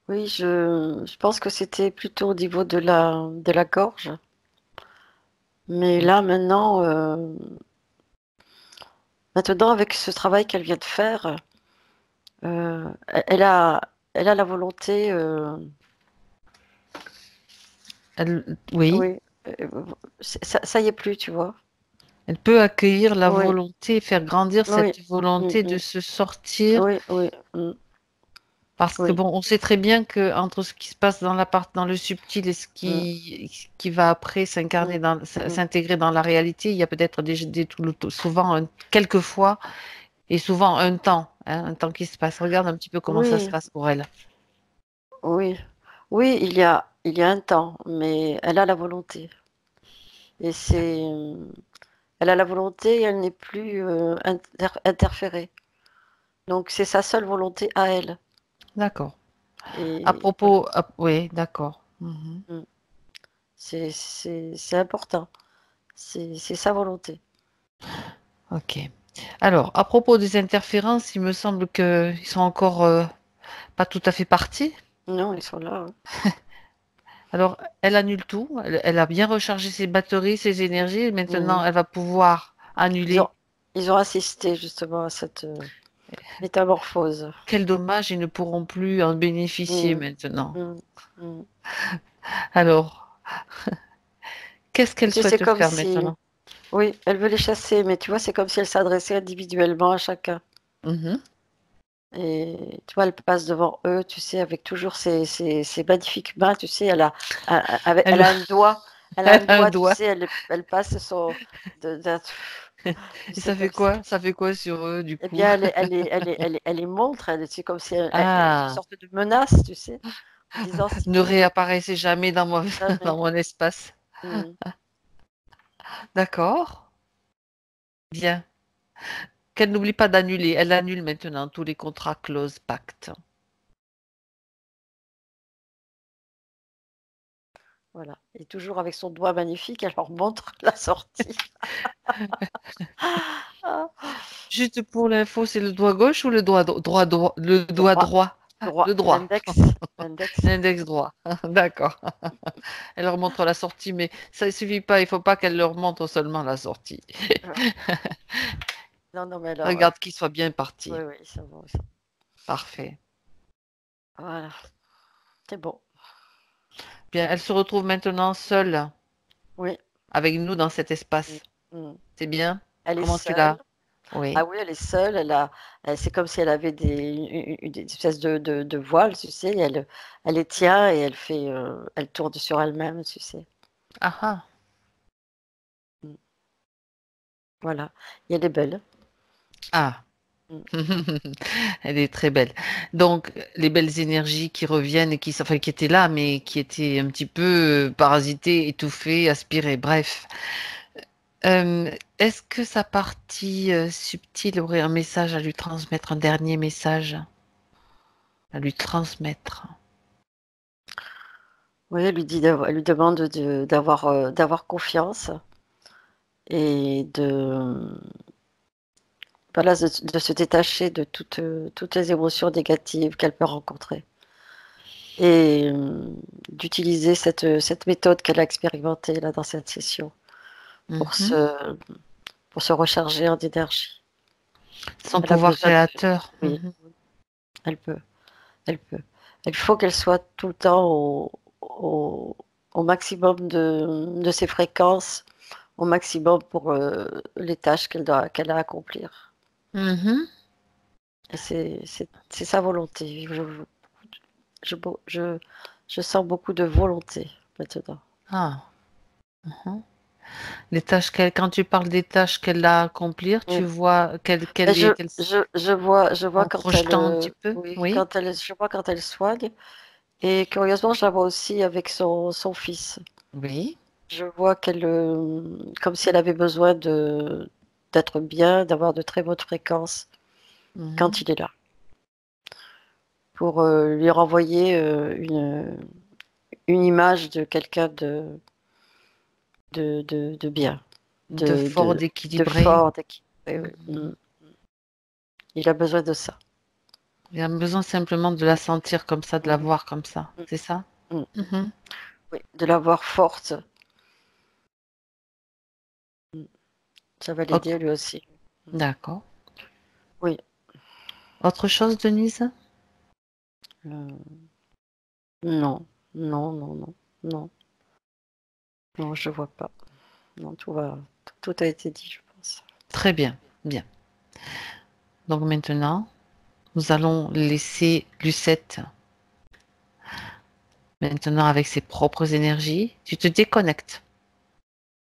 Oui, je pense que c'était plutôt au niveau de la gorge. Mais là, maintenant, avec ce travail qu'elle vient de faire, elle elle a la volonté, Oui, oui, ça y est plus, tu vois. elle peut accueillir la Oui, volonté, faire grandir oui, cette volonté de mm. se sortir. Oui, oui, Parce que oui, bon, on sait très bien que entre ce qui se passe dans le subtil et mm, qui va après mm, mm. s'intégrer dans la réalité, il y a peut-être souvent, quelquefois, et souvent un temps, hein, un temps qui se passe. Regarde un petit peu comment ça se Oui, passe pour elle. oui, oui, il y a un temps, mais elle a la volonté. Et elle a la volonté et elle n'est plus interférée. Donc c'est sa seule volonté à elle. D'accord. À Et voilà. propos, oui, d'accord. Mhm. Mm. C'est important. C'est sa volonté. Ok. Alors, à propos des interférences, il me semble qu'ils sont encore pas tout à fait partis. Non, ils sont là. Hein. Alors, elle annule tout. Elle a bien rechargé ses batteries, ses énergies. Maintenant, Mm. elle va pouvoir Ils annuler. ont, ils ont assisté justement à cette métamorphose. Quel dommage, ils ne pourront plus en bénéficier Mm, maintenant. mm, mm. Alors, qu'est-ce Tu qu'elle sais, c'est souhaite comme faire si, maintenant? oui, elle veut les chasser, mais tu vois, c'est comme si elle s'adressait individuellement à chacun. Mhm. Et tu vois, elle passe devant eux, tu sais, avec toujours ses magnifiques mains, tu sais, elle Elle, a un doigt, elle a un tu doigt. sais, elle passe son, de- tu Et sais, ça fait comme si, quoi? Ça fait quoi sur eux, du eh coup? bien, elle les montre, c'est comme si une Ah, sorte de menace, tu sais, en disant si ne vous, réapparaissez jamais dans dans jamais. mon espace. Mm. D'accord. Bien. Qu'elle n'oublie pas d'annuler. Elle annule maintenant tous les contrats close pacte. Voilà. Et toujours avec son doigt magnifique, elle leur montre la sortie. Ah, Juste pour l'info, c'est le doigt gauche ou le le doigt droit, droit? droit, Le droit. l'index, l'index. L'index droit. D'accord. Elle leur montre la sortie, mais ça ne suffit pas. Il faut pas qu'elle leur montre seulement la sortie. Non, non, mais alors, Regarde qu'ils soient bien oui, partis. oui, c'est bon. Ça. Parfait. Voilà, c'est bon. Bien, elle se retrouve maintenant seule Oui, avec nous dans cet mm, espace. mm. C'est bien? Elle est Comment tu seule. l'as? Oui. Ah oui, elle est seule, c'est comme si elle avait des espèces de voiles, tu sais, elle les tient et elle tourne sur elle-même, tu sais. Ah ah. Mm. Voilà. Et elle est belle. Ah. Mm. Elle est très belle. Donc, les belles énergies qui reviennent et enfin, qui étaient là, mais qui étaient un petit peu parasitées, étouffées, aspirées. Bref. Est-ce que sa partie subtile aurait un message à lui transmettre, un dernier message à lui transmettre? Oui, elle lui demande d'avoir confiance et voilà, de se détacher de toutes les émotions négatives qu'elle peut rencontrer. Et d'utiliser cette méthode qu'elle a expérimentée là dans cette session pour Mhm. se, pour se recharger en énergie. Son Elle a pouvoir besoin de... créateur. Oui, Mhm. elle peut, elle peut. Il faut qu'elle soit tout le temps au maximum de ses fréquences, au maximum pour les tâches qu'elle a à accomplir. Mhm. Et c'est sa volonté. Je, je, je sens beaucoup de volonté maintenant. Ah. Mhm. Quand tu parles des tâches qu'elle a à accomplir, tu Mm. vois Et je vois en quand elle, projetant un petit peu, oui, oui, je vois quand elle soigne. Et curieusement, je la vois aussi avec son fils. oui. Je vois comme si elle avait besoin d'être bien, d'avoir de très bonnes fréquences quand Mhm. il est là, pour lui renvoyer une image de quelqu'un de bien, De fort, de d'équilibré. fort, d'équilibré, oui. Mhm. Il a besoin de ça. Il a besoin simplement de la sentir comme ça, de la Mhm. voir comme ça, Mm, c'est ça? mm. Mhm. Oui, de la voir forte. Mm. Ça va l'aider Autre- lui aussi. Mm. D'accord. Oui. Autre chose, Denise? Euh, non, non, non, non, non, non, je vois pas. Non, tout a été dit, je pense. Très bien, bien. Donc maintenant, nous allons laisser Lucette, maintenant avec ses propres énergies. Tu te déconnectes.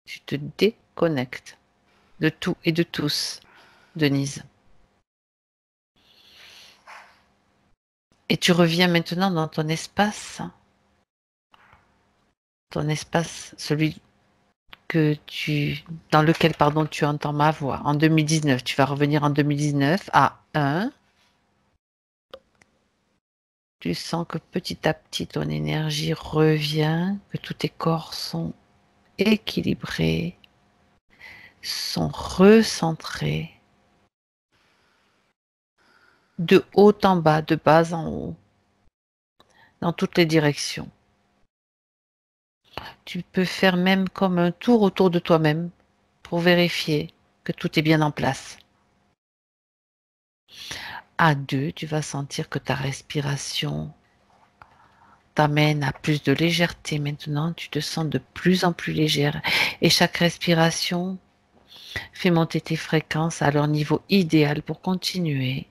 Tu te déconnectes de tout et de tous, Denise. Et tu reviens maintenant dans ton espace, celui dans lequel, pardon, tu entends ma voix. En 2019, tu vas revenir en 2019 à 1. Tu sens que petit à petit, ton énergie revient, que tous tes corps sont équilibrés, sont recentrés, de haut en bas, de bas en haut, dans toutes les directions. Tu peux faire même comme un tour autour de toi-même pour vérifier que tout est bien en place. À 2, tu vas sentir que ta respiration t'amène à plus de légèreté maintenant. Tu te sens de plus en plus légère. Et chaque respiration fait monter tes fréquences à leur niveau idéal pour continuer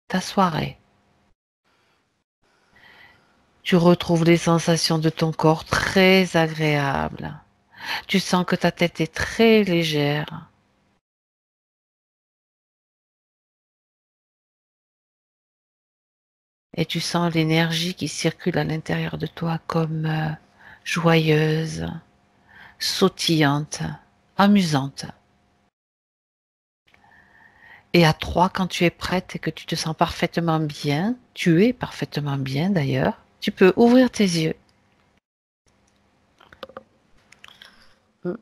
ta soirée. Tu retrouves les sensations de ton corps très agréables. Tu sens que ta tête est très légère. Et tu sens l'énergie qui circule à l'intérieur de toi comme joyeuse, sautillante, amusante. Et à 3, quand tu es prête et que tu te sens parfaitement bien, tu es parfaitement bien d'ailleurs, tu peux ouvrir tes yeux. Mm.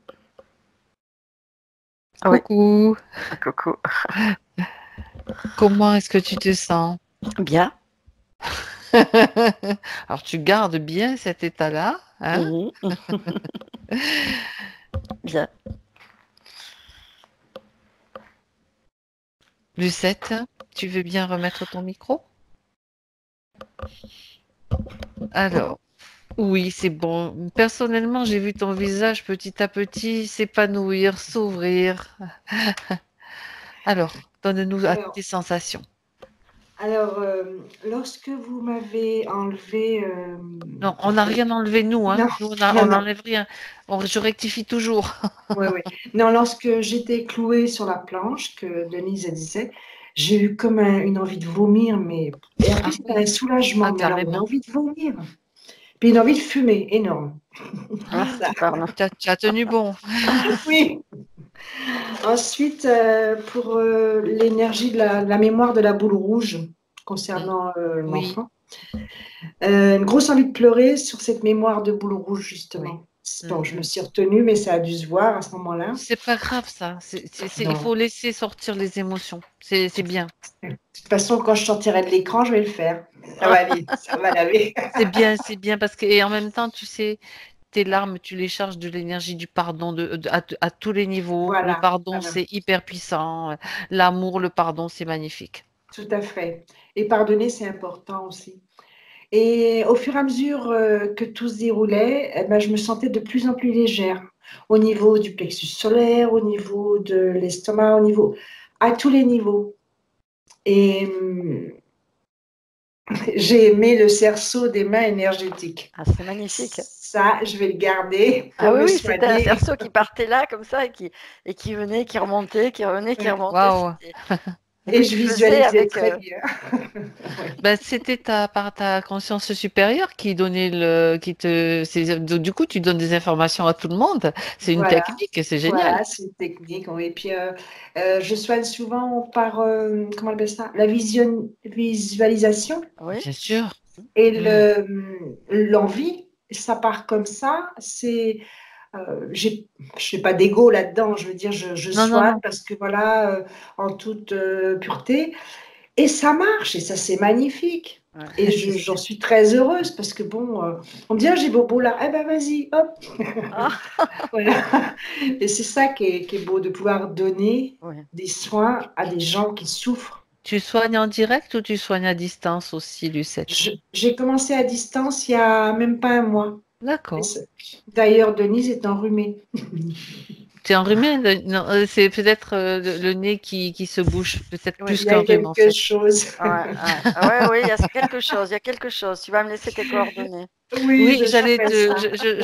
Oui, Coucou, coucou. comment est-ce que tu te sens? Bien. Alors tu gardes bien cet état-là, hein? Mhm. Bien. Lucette, tu veux bien remettre ton micro? Alors, oui, c'est bon. Personnellement, j'ai vu ton visage petit à petit s'épanouir, s'ouvrir. Alors, donne-nous Alors, tes sensations. alors, lorsque vous m'avez enlevé... Non, on n'a rien enlevé, nous, hein. Non, Nous, non, on non. n'enlève rien. Je rectifie toujours. Oui, oui. Non, lorsque j'étais clouée sur la planche, que Denise disait, j'ai eu comme une envie de vomir, mais... Et en Ah plus, c'était un oui, soulagement, ah, mais alors une carrément. envie de vomir. Puis une envie de fumer, énorme. Ah, Ça. tu parles. Tu as tenu bon. Oui. Ensuite, pour l'énergie de la mémoire de la boule rouge concernant Oui, l'enfant, une grosse envie de pleurer sur cette mémoire de boule rouge, oui. justement. Bon, je me Mhm. suis retenue, mais ça a dû se voir à ce moment-là. C'est pas grave, ça. Il Non. faut laisser sortir les émotions. C'est bien. De toute façon, quand je sortirai de l'écran, je vais le faire. Ça va aller, ça va laver. C'est bien parce que, et en même temps, tu sais, tes larmes, tu les charges de l'énergie du pardon à tous les niveaux. Le Voilà, pardon, voilà, c'est hyper puissant. L'amour, le pardon, c'est magnifique. tout à fait. Et pardonner, c'est important aussi. Et au fur et à mesure que tout se déroulait, eh ben, je me sentais de plus en plus légère au niveau du plexus solaire, au niveau de l'estomac, à tous les niveaux. Et j'ai aimé le cerceau des mains énergétiques. Ah, c'est magnifique. Ça, je vais le garder pour Ah oui, me oui, c'était un soigner. cerceau qui partait là comme ça et qui venait, qui remontait, qui revenait, qui remontait. Waouh! Et Et que je tu faisais visualisais avec. très bien. Oui. Ben, c'était par ta conscience supérieure qui donnait du coup, tu donnes des informations à tout le monde. C'est une Voilà, technique, c'est génial. voilà, c'est une technique. Oui. Et puis, je soigne souvent par, comment on appelle ça, la visualisation Oui. Bien sûr. et Mm. l'envie. Ça part comme ça. Je n'ai pas d'ego là-dedans. Je veux dire, je Non, non, soigne non. parce que voilà, en toute pureté. Et ça marche, et ça, c'est magnifique. Ouais. Et j'en suis très heureuse parce que bon, on me dit, ah, j'ai bobo là, eh ben vas-y, hop. Ah, Voilà. Et c'est ça qui est beau, de pouvoir donner oui. des soins à des gens qui souffrent. Tu soignes en direct ou tu soignes à distance aussi, Lucette? J'ai commencé à distance il y a même pas un mois. Et D'accord. d'ailleurs, Denise est enrhumée. Tu es enrhumé? Non, c'est peut-être le nez qui se bouge, peut-être Oui. Il plus y a qu'un rhume en quelque fait. chose. Ouais, ouais. Ah ouais, oui, il y a quelque chose, il y a quelque chose. Tu vas me laisser tes coordonnées. Oui, Oui, je ferai ça.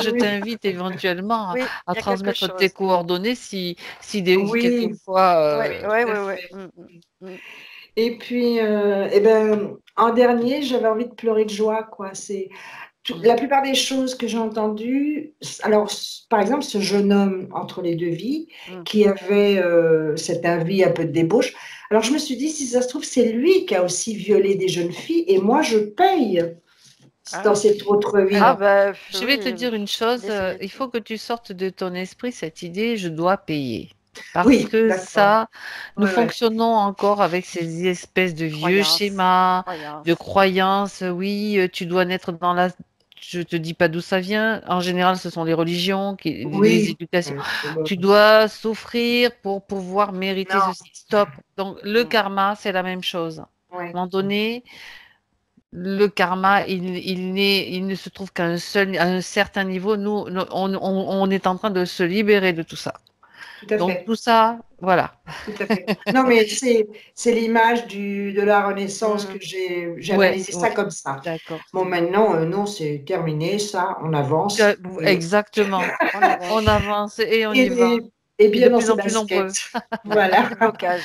je Oui, t'invite éventuellement Oui, à il y a quelque transmettre tes chose. coordonnées si oui, quelquefois, Oui, tout oui, à oui, oui. fait. Mm. Et puis, eh ben, en dernier, j'avais envie de pleurer de joie, quoi. Mm. La plupart des choses que j'ai entendues, alors par exemple ce jeune homme entre les deux vies Mm. qui avait cette envie un peu de débauche, alors je me suis dit si ça se trouve c'est lui qui a aussi violé des jeunes filles et moi je paye dans Ah, cette autre vie. ah Alors, bah je vais te oui, dire une chose, il définitivement. faut que tu sortes de ton esprit cette idée, je dois payer. Parce Oui, que d'accord. ça, nous Ouais, ouais. fonctionnons encore avec ces espèces de vieux Croyance, schémas, de croyance. croyances. Oui, tu dois naître dans la... Je te dis pas d'où ça vient. En général, ce sont les religions, les Oui. éducations. Bon. Tu dois souffrir pour pouvoir mériter Non. ceci. Stop. Donc, le Mm. karma, c'est la même chose. À Ouais. un moment donné, le karma, il ne se trouve à un certain niveau. On est en train de se libérer de tout ça. Tout à Donc, fait. tout ça, voilà. Tout à fait. Non, mais c'est l'image de la Renaissance que Mm. j'ai Ouais, analysé ça ouais, comme ça. d'accord. Bon, maintenant, non, c'est terminé, ça, on Tu avance. Exactement. On On avance. avance et on y va. Et, et Et de bien dans plus ses en plus nombreux. baskets. Voilà. Plus de blocage.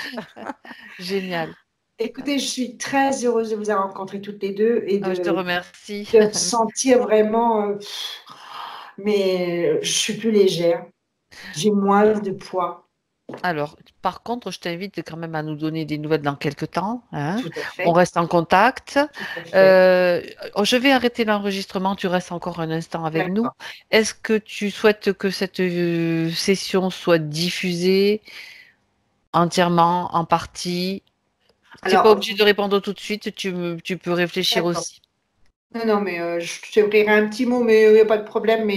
Génial. Écoutez, je suis très heureuse de vous avoir rencontrées toutes les deux et Je te remercie. de me sentir vraiment. Mais je suis plus légère. J'ai moins de poids. Alors, par contre, je t'invite quand même à nous donner des nouvelles dans quelques temps, hein. Tout à On fait. reste en contact. Tout à fait. Je vais arrêter l'enregistrement. Tu restes encore un instant avec nous. D'accord. Est-ce que tu souhaites que cette session soit diffusée entièrement, en partie? Tu n'es pas Alors, obligé de répondre tout de suite. Tu peux réfléchir d'accord. aussi. Non, non, mais je te un petit mot, mais il n'y a pas de problème. Mais